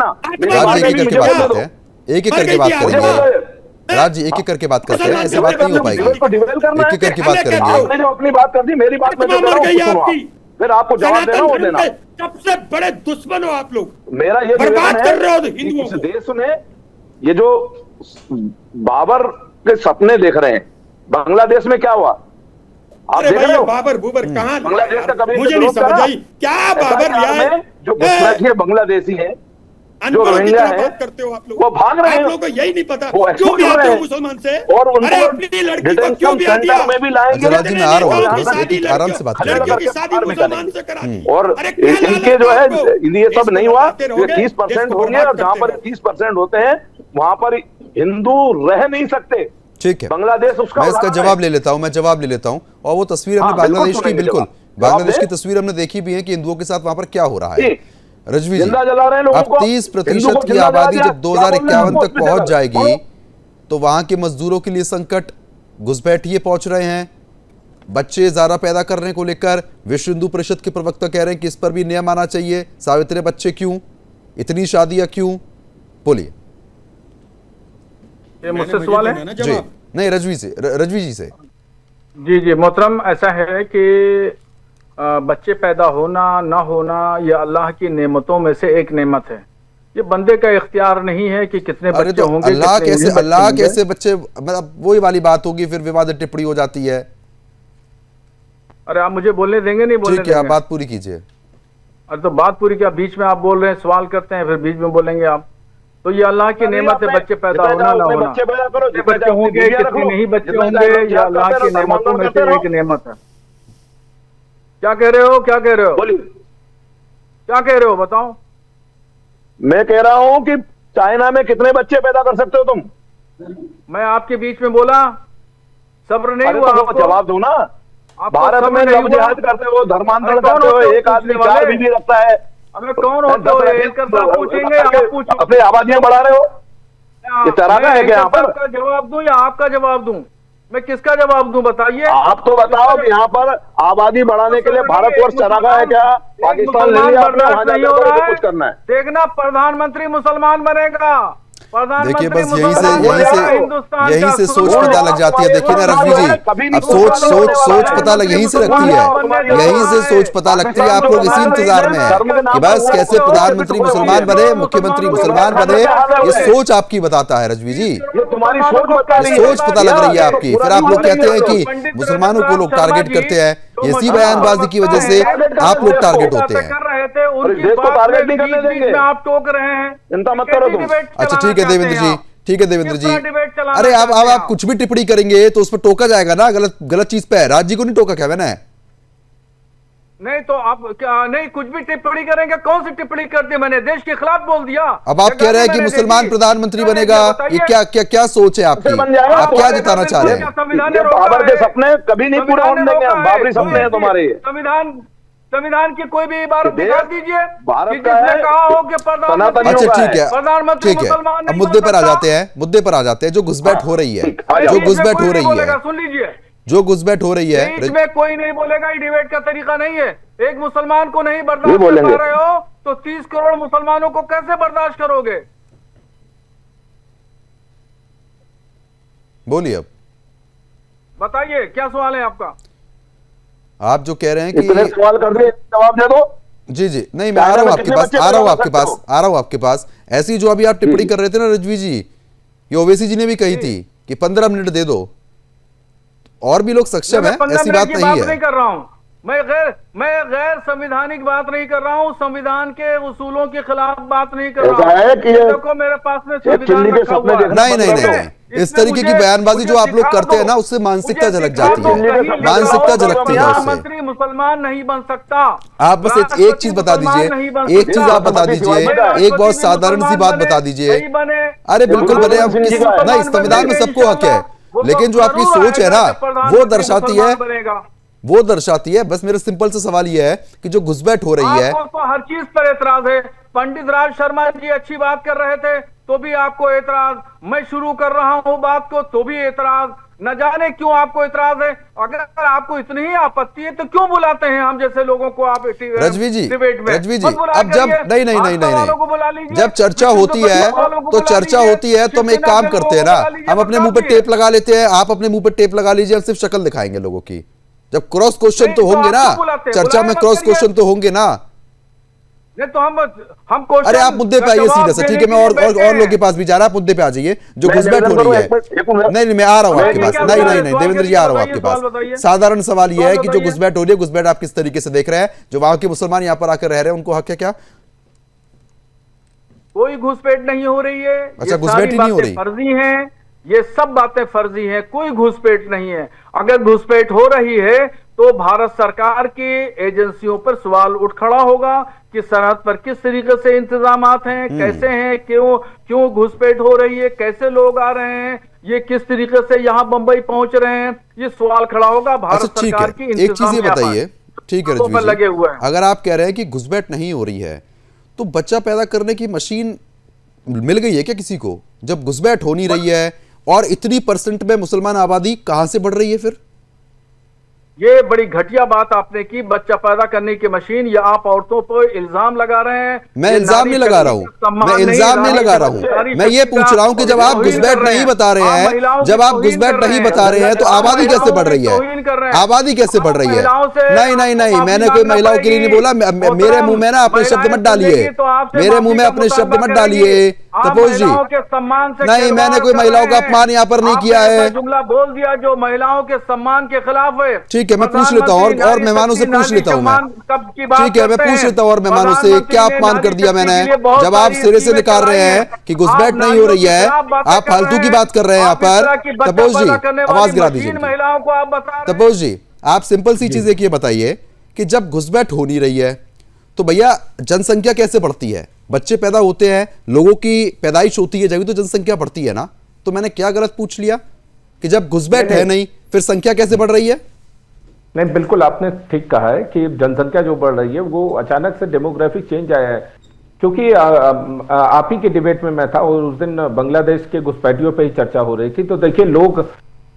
जी एक एक करके बात करते हैं, एक एक करके बात करेंगे, राज जी एक एक करके बात करते हैं, ऐसे बात नहीं हो पाएगी, एक एक करके बात करेंगे। आपने जो अपनी बात कर दी, मेरी बात में जो कह रहा हूं, फिर आपको जवाब देना हो देना। सबसे बड़े दुश्मन हो आप लोग, मेरा ये बर्बाद कर रहे हो हिंदुओं इस को। देश में ये जो बाबर के सपने देख रहे हैं, बांग्लादेश में क्या हुआ आप अरे देख रहे भाई, हो? बाबर बुबर कहाँ? बांग्लादेश का कभी मुझे नहीं समझ आई क्या बाबर लिया है? जो घुसपैठिए बांग्लादेशी हैं, जो रोहिंग्या हैं, करते हो आप लोग, वो भाग रहे हैं। आप लोगों को यही नहीं पता वो क्यों भी एक्सपोर्ट हो आते रहे हो हैं। मुसलमान से, और उनको अरे अपनी लड़की को क्यों भी सेंटर में भी लाएंगे। राज जी मैं आ रहा हूँ, आराम से बात करेंगे। लड़कियों की शादी मुसलमान से करा दी। और अरे क्या इनके जो है आपको? ये सब नहीं हुआ, देश को ये 30% देश को होंगे, और बर्बाद जहां पर करते 30% होते हैं वहां पर हिंदू रह नहीं सकते। ठीक है, बांग्लादेश उसका मैं इसका जवाब ले लेता हूं, मैं जवाब ले लेता हूं। और वो तस्वीर हमने हाँ, बांग्लादेश की, बिल्कुल बिल्कुल बांग्लादेश की तस्वीर हमने देखी भी है कि हिंदुओं के साथ वहां पर क्या हो रहा है। रजवी जी, जिंदा जला रहे हैं लोगों अब को। 30% हिंदू को की जिंदा जला आबादी दिया। जब 2051 तक क्या पहुंच जाएगी बोल तो वहां के मजदूरों के लिए संकट, घुसपैठिए पहुंच रहे हैं, बच्चे ज्यादा पैदा करने को लेकर विश्व हिंदू परिषद के प्रवक्ता कह रहे हैं कि इस पर भी नियम आना चाहिए। सावित्री बच्चे क्यों, इतनी शादियां क्यों, बोलिए। ये मुझसे सवाल है? जी नहीं, रजवी जी से। जी जी मोहतरम, ऐसा है कि बच्चे पैदा होना ना होना ये अल्लाह की नेमतों में से एक नेमत है। ये बंदे का इख्तियार नहीं है कि कितने अरे बच्चे तो होंगे, अल्लाह कितने कैसे, नहीं बच्चे अल्लाह होंगे। कैसे बच्चे, मतलब वही वाली बात होगी, फिर विवादित टिप्पणी हो जाती है। अरे आप मुझे बोलने देंगे नहीं बोलने ठीक है, आप देंगे? बात पूरी कीजिए। अरे तो बात पूरी क्या, बीच में आप बोल रहे हैं, सवाल करते हैं, फिर बीच में बोलेंगे आप। तो ये अल्लाह की नेमत है, बच्चे पैदा होना ना होना। बच्चे पैदा करो, कितने बच्चे होंगे, कितने नहीं बच्चे होंगे, ये अल्लाह की नेमतों में से एक नेमत है। क्या कह रहे हो, क्या कह रहे हो, बोलिए। क्या कह रहे हो बताओ। मैं कह रहा हूं कि चाइना में कितने बच्चे पैदा कर सकते हो तुम? मैं आपके बीच में बोला, सब्र नहीं अरे हुआ तो आपको? जवाब दो ना। आपको भारत में सब्र नहीं लव हुआ? जिहाद करते हो, धर्मांतरण अरे कौन करते हो, होते हो एक आदमी पूछने 4 वाले? बीवी रखता है। अबे कौन होते हो, एंकर साहब पूछेंगे, आप पूछो। अपनी आबादियां बढ़ा रहे हो। ये तराना है क्या यहाँ पर? का जवाब दूं या आपका जवाब दूं? मैं किसका जवाब दूं बताइए। आप तो बताओ कि यहाँ पर आबादी बढ़ाने के लिए भारतवर्ष चरागा है क्या? पाकिस्तान ले लिया आपने, वहां नहीं जाकर हो रहा तो है। कुछ करना है। देखना, प्रधानमंत्री मुसलमान बनेगा। देखिए बस प्रधानमंत्री यहीं मुसलमान से सोच पता लग जाती है। देखिए ना रजवी जी, अब सोच पता लग यहीं से लगती है, यहीं से सोच पता लगती है। आप लोग इसी इंतजार में हैं कि बस कैसे प्रधानमंत्री मुसलमान बने, मुख्यमंत्री मुसलमान बने, ये सोच आपकी बताता है रजवी जी, ये तुम्हारी सोच बता रही है। सोच पता लग रही है आपकी। फिर आप लोग कहते हैं कि मुसलमानों को लोग टारगेट करते हैं, इसी बयानबाजी की वजह से आप लोग टारगेट होते हैं। कर रहे थे, उनकी देश को बात टारगेट में नहीं करने बीच-बीच देंगे। में आप टोक रहे हैं। चिंता मत करो तुम। अच्छा ठीक है देवेंद्र जी, ठीक है देवेंद्र जी। किस तरह डिबेट चलाना अरे चाहते हैं आप आप? कुछ भी टिप्पणी करेंगे तो उस पर टोका जाएगा ना, गलत चीज पे है। राज जी को नहीं टोका क्या मैंने? नहीं तो आप क्या, नहीं कुछ भी टिप्पणी करेंगे? कौन सी टिप्पणी कर दी मैंने? देश के खिलाफ बोल दिया? अब आप कह रहे हैं कि मुसलमान प्रधानमंत्री बनेगा, ये क्या सोच है आपकी? बन जाएगा। आप क्या जिताना चाह रहे हैं? संविधान ये ने रोका बाबर के है। सपने कभी नहीं पूरे होने देंगे हम। बाबरी सपने हैं तुम्हारे ये। संविधान की कोई भी इबारत देश दिखा दीजिए भारत कि का जिसने है, कहा हो कि प्रधानमंत्री सनातनियों अच्छा का ठीक है, प्रधानमंत्री ठीक है। मुसलमान अब नहीं मुद्दे पर आ बन जाते हैं, मुद्दे पर आ जाते हैं। जो घुसपैठ हो रही है, जो घुसपैठ हो रही है, सुन लीजिए, जो घुसपैठ हो रही है, बीच में कोई नहीं बोलेगा। ये डिबेट का तरीका नहीं है। एक मुसलमान को नहीं बर्दाश्त नहीं कर बोलेंगे। पा रहे हो तो 30 करोड़ मुसलमानों को कैसे बर्दाश्त करोगे? बोलिए अब बताइए क्या सवाल है आपका? आप जो कह रहे हैं इतने कि सवाल कर दिए, जवाब दे दो। जी नहीं, मैं आ रहा हूं आपके पास, आ रहा हूं आपके पास। ऐसी जो अभी आप टिप्पणी कर रहे थे ना रजवी जी, ये ओवैसी जी ने भी कही थी कि 15 मिनट दे दो, और भी लोग सक्षम है, ऐसी बात नहीं है। नहीं कर रहा हूं मैं गैर संवैधानिक बात नहीं कर रहा हूं, संविधान के उसूलों के खिलाफ बात नहीं कर रहा ऐसा है कि ये- देखो मेरे पास में चिल्ली संविधान के रखा सपने हुआ है। देखना नहीं, इस तरीके की बयानबाजी जो आप लोग करते हैं ना, उससे मानसिकता झलक जाती है, मानसिकता झलकती है उससे। प्रधानमंत्री मुसलमान नहीं बन सकता। आप बस एक चीज बता दीजिए, एक चीज आप बता दीजिए, एक बहुत साधारण सी बात बता दीजिए। अरे बिल्कुल बने, आप नहीं, संविधान में सबको हक है, लेकिन जो आपकी सोच है ना, वो दर्शाती है। बस मेरा सिंपल सा सवाल यह है कि जो घुसपैठ हो रही है, आपको तो हर चीज पर एतराज है। पंडित राज शर्मा जी अच्छी बात कर रहे थे तो भी आपको एतराज, मैं शुरू कर रहा हूं बात को तो भी एतराज, न जाने क्यों आपको एतराज है। अगर आपको इतनी ही आपत्ति है तो क्यों बुलाते हैं हम जैसे लोगों को आप रजवी जी, डिबेट में? रजवी जी, मत बुला अब जब करिए, नहीं, वालों को बुला लीजिए। जब चर्चा होती है तो हम एक काम करते हैं ना, हम अपने मुंह पे टेप लगा लेते हैं, आप अपने मुंह पे टेप लगा लीजिए, हम सिर्फ शक्ल दिखाएंगे लोगों की। जब क्रॉस क्वेश्चन तो होंगे ना, चर्चा में क्रॉस क्वेश्चन तो होंगे ना। नहीं तो हम क्वेश्चन, अरे आप मुद्दे पे आइए सीधे से, ठीक है? मैं और लोग के पास भी जा रहा, आप मुद्दे पे आ जाइए। जो घुसपैठ हो रही है, नहीं मैं आ रहा हूं आपके पास, नहीं देवेंद्र जी आ रहा हूं आपके पास। साधारण सवाल यह है कि जो घुसपैठ हो रही है, घुसपैठ आप किस तरीके से देख रहे हैं? जो वहां के मुसलमान यहां पर आकर रह रहे हैं, उनको हक है क्या? कोई घुसपैठ नहीं हो रही है। अच्छा, घुसपैठ ही नहीं हो रही? फर्जी हैं, ये सब बातें फर्जी हैं, कोई घुसपैठ नहीं है। अगर घुसपैठ हो रही है तो भारत सरकार की एजेंसियों पर सवाल उठ खड़ा होगा कि सरहद पर किस तरीके से इंतजामात हैं, कैसे हैं, क्यों घुसपैठ हो रही है, कैसे लोग आ रहे हैं, ये किस तरीके से यहाँ बंबई पहुंच रहे हैं, ये सवाल खड़ा होगा भारत सरकार की। एक चीज ये बताइए, ठीक है रजवी जी, लगे हुए हैं। अगर आप कह रहे हैं कि घुसपैठ नहीं हो रही है तो बच्चा पैदा करने की मशीन मिल गई है क्या किसी को, जब घुसपैठ हो नहीं रही है? और इतनी परसेंट में मुसलमान आबादी कहां से बढ़ रही है फिर? ये बड़ी घटिया बात आपने की, बच्चा पैदा करने की मशीन, या आप औरतों पर इल्जाम लगा रहे हैं। मैं इल्जाम नहीं लगा रहा हूं, मैं इल्जाम नहीं लगा रहा हूं, मैं ये पूछ रहा हूं कि जब आप घुसपैठ नहीं बता रहे हैं, जब आप घुसपैठ नहीं बता रहे हैं, तो आबादी कैसे बढ़ रही है? आबादी कैसे बढ़ रही है? नहीं नहीं नहीं, मैंने कोई महिलाओं के लिए नहीं बोला। मेरे मुंह में ना अपने शब्द मत डालिए, मेरे मुंह में अपने शब्द मत डालिए तपोज जी। नहीं, मैंने कोई महिलाओं का अपमान यहाँ पर नहीं किया है। जुमला बोल दिया जो महिलाओं के सम्मान के खिलाफ है। ठीक है, मैं पूछ लेता हूँ और मेहमानों से पूछ लेता हूँ मैं। ठीक है, मैं पूछ लेता हूँ और मेहमानों से, क्या अपमान कर दिया मैंने? जब आप सिरे से निकाल रहे हैं कि घुसपैठ नहीं हो रही है, आप फालतू की बात कर रहे हैं यहाँ पर। तपोज जी, आवाज गिरा दीजिए। महिलाओं को आप बता, तपोज जी, आप सिंपल सी चीज एक ये बताइए कि जब घुसपैठ हो नहीं रही है तो भैया जनसंख्या कैसे बढ़ती है? बच्चे पैदा होते हैं, लोगों की पैदाइश होती है, जब तो जनसंख्या बढ़ती है ना। तो मैंने क्या गलत पूछ लिया कि जब घुसपैठ है नहीं फिर संख्या कैसे बढ़ रही है? नहीं, बिल्कुल आपने ठीक कहा है कि जनसंख्या जो बढ़ रही है वो अचानक से डेमोग्राफिक चेंज आया है। क्योंकि आप ही के डिबेट में मैं था और उस दिन बांग्लादेश के घुसपैठियों पे ही चर्चा हो रही थी। तो देखिए,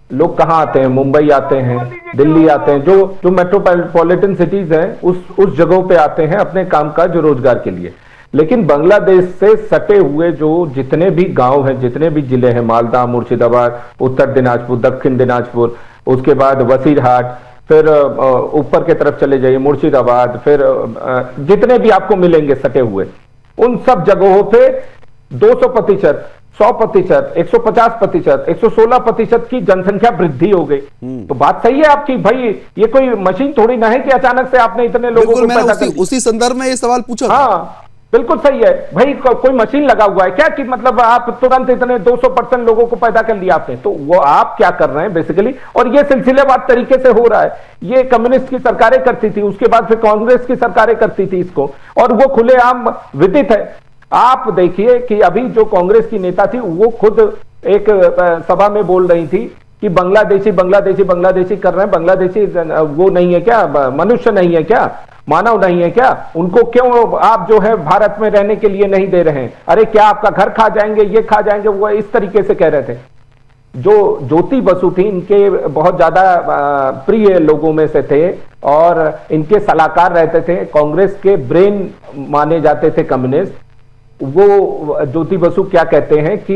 लोग कहाँ आते हैं? मुंबई आते हैं, दिल्ली आते हैं, जो मेट्रोपॉलिटन सिटीज हैं उस जगहों पे आते हैं अपने कामकाज रोजगार के लिए। लेकिन बांग्लादेश से सटे हुए जो जितने भी गांव हैं, जितने भी जिले हैं, मालदा, मुर्शिदाबाद, उत्तर दिनाजपुर, दक्षिण दिनाजपुर, उसके बाद वसीरहाट, फिर ऊपर के तरफ चले जाइए मुर्शिदाबाद, फिर जितने भी आपको मिलेंगे सटे हुए, उन सब जगहों पे 200%, 100%, 150%, 116% की जनसंख्या वृद्धि हो गई। तो बात सही है आपकी भाई, ये कोई मशीन थोड़ी ना है कि अचानक से आपने इतने लोगों को पैदा कर दिया। उसी संदर्भ में ये सवाल पूछा। हाँ, बिल्कुल सही है भाई। कोई मशीन लगा हुआ है क्या कि मतलब आप तुरंत इतने 200% लोगों को पैदा कर लिया आपने? तो वो आप क्या कर रहे हैं बेसिकली, और ये सिलसिलेवार तरीके से हो रहा है। ये कम्युनिस्ट की सरकारें करती थी, उसके बाद फिर कांग्रेस की सरकारें करती थी इसको, और वो खुलेआम विदित है। आप देखिए कि अभी जो कांग्रेस की नेता थी वो खुद एक सभा में बोल रही थी कि बांग्लादेशी कर रहे हैं। बांग्लादेशी वो नहीं है क्या? मनुष्य नहीं है क्या? मानव नहीं है क्या? उनको क्यों आप जो है भारत में रहने के लिए नहीं दे रहे हैं? अरे क्या आपका घर खा जाएंगे, ये खा जाएंगे, वो इस तरीके से कह रहे थे। जो ज्योति बसु थी, इनके बहुत ज्यादा प्रिय लोगों में से थे और इनके सलाहकार रहते थे, कांग्रेस के ब्रेन माने जाते थे कम्युनिस्ट। वो ज्योति बसु क्या कहते हैं कि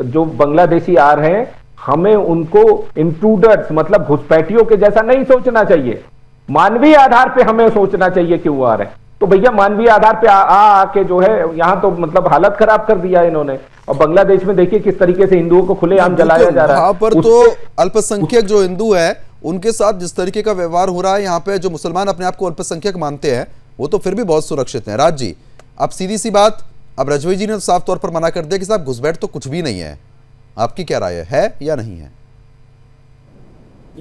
जो बांग्लादेशी आ रहे हैं, हमें उनको इंट्रूडर्स मतलब घुसपैठियों के जैसा नहीं सोचना चाहिए, मानवीय आधार पे हमें सोचना चाहिए कि वो आ रहे हैं। तो भैया मानवीय आधार पे आके जो है यहाँ तो मतलब हालत खराब कर दिया इन्होंने। और बांग्लादेश में देखिए किस तरीके से हिंदुओं को खुलेआम जलाया जा रहा है। वहां पर तो अल्पसंख्यक जो हिंदू है उनके साथ जिस तरीके का व्यवहार हो रहा है, यहाँ पे जो मुसलमान अपने आप को अल्पसंख्यक मानते हैं वो तो फिर भी बहुत सुरक्षित हैं। राज जी, अब सीधी सी बात, अब रजवी जी ने तो साफ तौर पर मना कर दिया कि साहब घुसपैठ तो कुछ भी नहीं है। आपकी क्या राय है या नहीं है?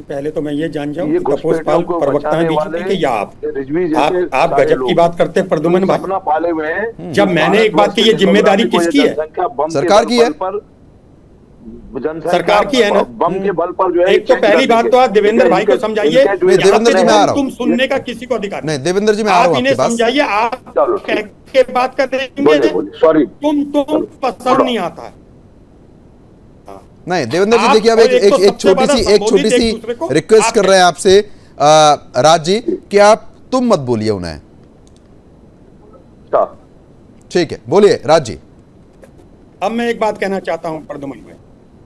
पहले तो मैं ये जान जाऊं तपोसपाल प्रवक्ता हैं बीजेपी के या आप गजब की बात करते हैं प्रद्युमन भाई। पाले हुए हैं। जब मैंने एक बात की, ये जिम्मेदारी किसकी है? सरकार की है, सरकार की है ना। बम के बल पर जो है, एक तो पहली बात तो आप देवेंद्र भाई को समझाइए, देवेंद्र जी मैं आ रहा हूं। तुम सुनने का किसी को अधिकार नहीं। देवेंद्र जी मैं आ रहा हूं, आप इन्हें समझाइए, आप कह के बात कर देंगे, सॉरी तुम पसंद नहीं आता है। नहीं देवेंद्र जी, देखिए अब एक छोटी सी रिक्वेस्ट कर रहे हैं आपसे राज जी कि आप तुम मत बोलिए उन्हें। ठीक है, बोलिए राज जी। अब मैं एक बात कहना चाहता हूं प्रद्युमन भाई,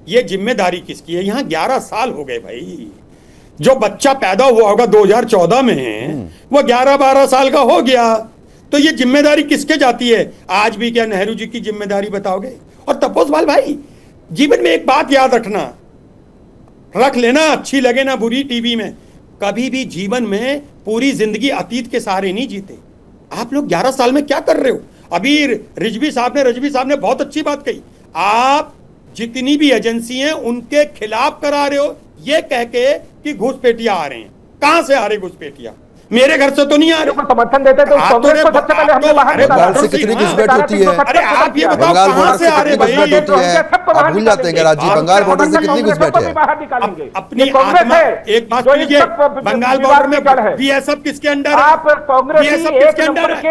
ये जिम्मेदारी किसकी है? यहाँ 11 साल हो गए भाई। जो बच्चा पैदा हुआ होगा 2014 में, वो 11-12 साल का हो गया। तो ये जिम्मेदारी किसके जाती है? आज भी क्या नेहरू जी की जिम्मेदारी बताओगे? और तपोसपाल भाई, जीवन में एक बात याद रख लेना, अच्छी लगे ना बुरी टीवी में, कभी भी जीवन में पूरी जिंदगी अतीत के सहारे नहीं जीते। आप लोग 11 साल में क्या कर रहे हो? अभी रजवी साहब ने बहुत अच्छी बात कही। आप जितनी भी एजेंसी हैं उनके खिलाफ करा रहे हो, ये कह के कि घुसपैठिया आ रहे हैं। कहां से आ रहे घुसपैठिया? मेरे घर से तो नहीं आ रहे। समर्थन देते तो कांग्रेस को सबसे पहले हमने बाहर निकाला। बंगाल से कितनी घुसपैठ होती है? अरे आप ये बताओ बंगाल कहां बॉर्डर से से आ रहे कितनी भाई? घुसपैठ होती है? आप भूल जाते हैं राज जी, बंगाल बॉर्डर से कितनी घुसपैठ है? अपनी आत्मा, एक बात सुनिए, बंगाल बॉर्डर में बीएसएफ किसके अंडर है? आप कांग्रेस बीएसएफ किसके अंडर है?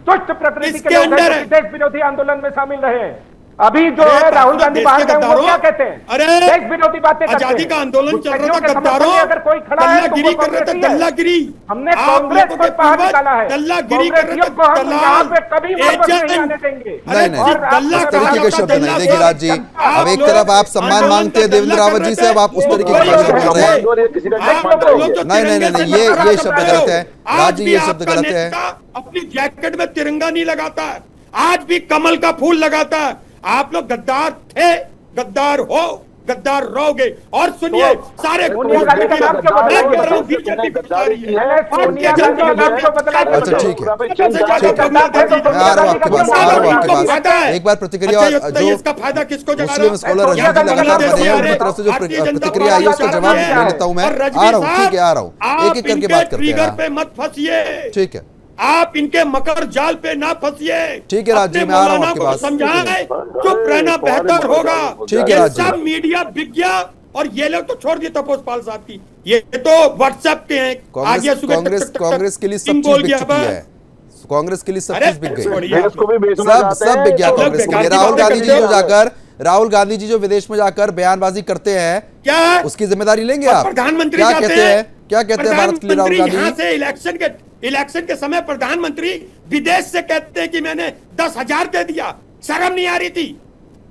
तुष्ट प्रकृति के इसके लोग अंदर हैं है। जो देश विरोधी आंदोलन में शामिल रहे हैं। अभी जो अरे है राहुल गांधी देश बाहर के गए, वो गद्दारों, क्या कहते हैं? अरे देश विरोधी बातें करते हैं। आजादी का आंदोलन चल रहा था, घुसपैठियों के समर्थन गद्दारों में अगर कोई खड़ा है तो दल्लागिरी वो कर रहे थे, कांग्रेसी है। दल्लागिरी। हमने आप कांग्रेस लोगों को के बाहर पूर्वज निकाला है। दल्लागिरी कर रहे थे, कांग्रेसियों को हम यहाँ पे कभी वापस नहीं एजेंट। आने देंगे। नहीं नहीं और आप इस तरीके के शब्द नहीं। देखिए राज जी, अब एक तरफ आप सम्मान मांगते हैं देवेंद्र रावत जी से, अब आप उस तरीके के भाषण बोल रहे हैं। नहीं नहीं नहीं ये शब्द गलत है राज जी, ये शब्द गलत है। अपनी जैकेट में तिरंगा नहीं लगाता है, आज भी कमल का फूल लगाता है। आप लोग गद्दार थे, गद्दार हो, गद्दार रहोगे। और सुनिए सारे सोनिया गांधी का नाम क्यों बदला गया? बीजेपी बता रही है। सोनिया गांधी का नाम क्यों बदला गया? अच्छा ठीक है, मैं आ रहा हूँ आपके पास, आ रहा हूँ आपके पास। एक बार प्रतिक्रिया जो इसका फायदा किसको जगा मुस्लिम स्कॉलर रंजीत जी लगातार बने हैं, उनकी तरफ से जो प्रतिक्रिया आई है उसका जवाब ले लेता हूँ मैं। आ रहा हूँ, ठीक है, आ रहा हूँ, एक एक करके बात करते ट्रिगर हैं। पे मत फंसिए, ठीक है आप इनके मकर जाल पे ना फंसिए। ठीक है राज जी, मैं आ रहा हूँ आपके पास। समझाएं, चुप रहना बेहतर होगा। ठीक है राज जी। सब मीडिया बिक गया और ये लोग तो छोड़ दिए तपोज पाल साहब की, ये तो व्हाट्सएप के हैं। आगे सुबह कांग्रेस के लिए सब चीज बिक चुकी है, कांग्रेस के लिए सब चीज बिक गई, सब बिक गया कांग्रेस के लिए। राहुल गांधी जी जो विदेश में जाकर बयानबाजी करते हैं, क्या उसकी जिम्मेदारी लेंगे आप? प्रधानमंत्री क्या कहते हैं, क्या कहते हैं भारत के लिए राहुल गांधी? यहाँ से इलेक्शन के समय प्रधानमंत्री विदेश से कहते हैं कि मैंने 10,000 दे दिया, शर्म नहीं आ रही थी?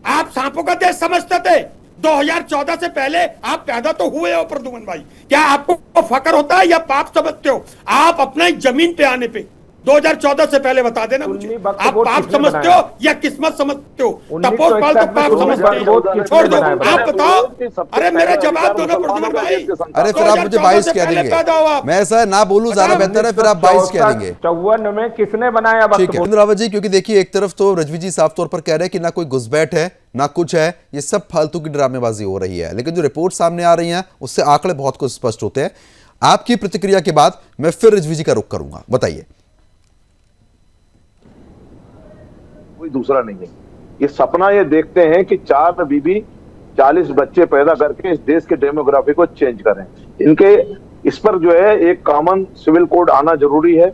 आप सांपों का देश समझते थे? 2014 से पहले आप पैदा तो हुए हो प्रद्युमन भाई, क्या आपको फक्र होता है या पाप समझते हो? आप अपना जमीन पे आने पे 2014 से पहले बता देना मुझे, आप पाप समझते हो या किस्मत समझते हो? तपोज पाल तो पाप समझते हो, छोड़ दो। आप बताओ, अरे मेरा जवाब दो ना प्रद्युमन भाई। अरे फिर आप मुझे 22 कह देंगे, मैं ऐसा ना बोलूं, ज्यादा बेहतर है फिर आप 22 कह देंगे। 54 में किसने बनाया? ठीक है देवेंद्र रावत जी, क्योंकि देखिए एक तरफ तो रजवी जी साफ तौर पर कह रहे हैं कि ना कोई घुसपैठ है ना कुछ है, ये सब फालतू की ड्रामेबाजी हो रही है, लेकिन जो रिपोर्ट सामने आ रही है उससे आंकड़े बहुत कुछ स्पष्ट होते हैं। आपकी प्रतिक्रिया के बाद मैं फिर रजवी जी का रुख करूंगा, बताइए। कोई दूसरा नहीं है। ये सपना ये देखते हैं कि 4 बीबी 40 बच्चे पैदा करके इस देश के डेमोग्राफी को चेंज करें। इनके इस पर जो है एक कॉमन सिविल कोड आना जरूरी है।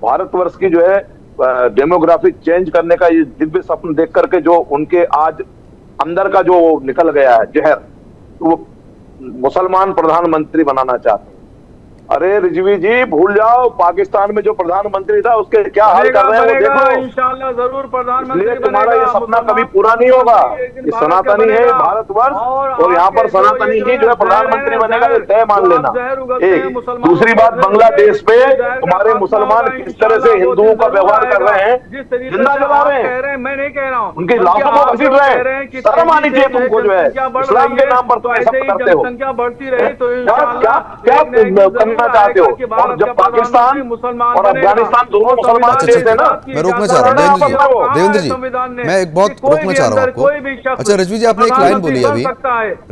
भारतवर्ष की जो है डेमोग्राफी चेंज करने का ये दिव्य सपना देख करके जो उनके आज अंदर का जो निकल गया है जहर, वो मुसलमान प्रधानमंत्री बनाना चाहते हैं। अरे रिजवी जी भूल जाओ, पाकिस्तान में जो प्रधानमंत्री था उसके क्या हाल कर रहे हैं वो देखो। इंशाल्लाह जरूर प्रधानमंत्री तुम्हारा ये सपना कभी पूरा नहीं होगा। ये सनातनी है भारतवर्ष, और यहाँ पर सनातनी ही जो है प्रधानमंत्री बनेगा, ये तय मान लेना। एक दूसरी बात, बांग्लादेश में तुम्हारे मुसलमान किस तरह से हिंदुओं का व्यवहार कर रहे हैं, जिंदा जला रहे हैं, मैं नहीं कह रहा हूँ, उनकी लाशों को घसीट रहे हैं। शर्म आनी चाहिए तुमको जो है, इस्लाम के नाम पर तुम सब करते हो। संख्या बढ़ती रही तो क्या करना चाहते हो? और जब पाकिस्तान और अफगानिस्तान दोनों मुसलमान देश है ना। मैं रोकना चाह रहा हूँ देवेंद्र जी, मैं एक बहुत रोकना चाह रहा हूँ आपको। अच्छा रजवी जी, आपने एक लाइन बोली अभी,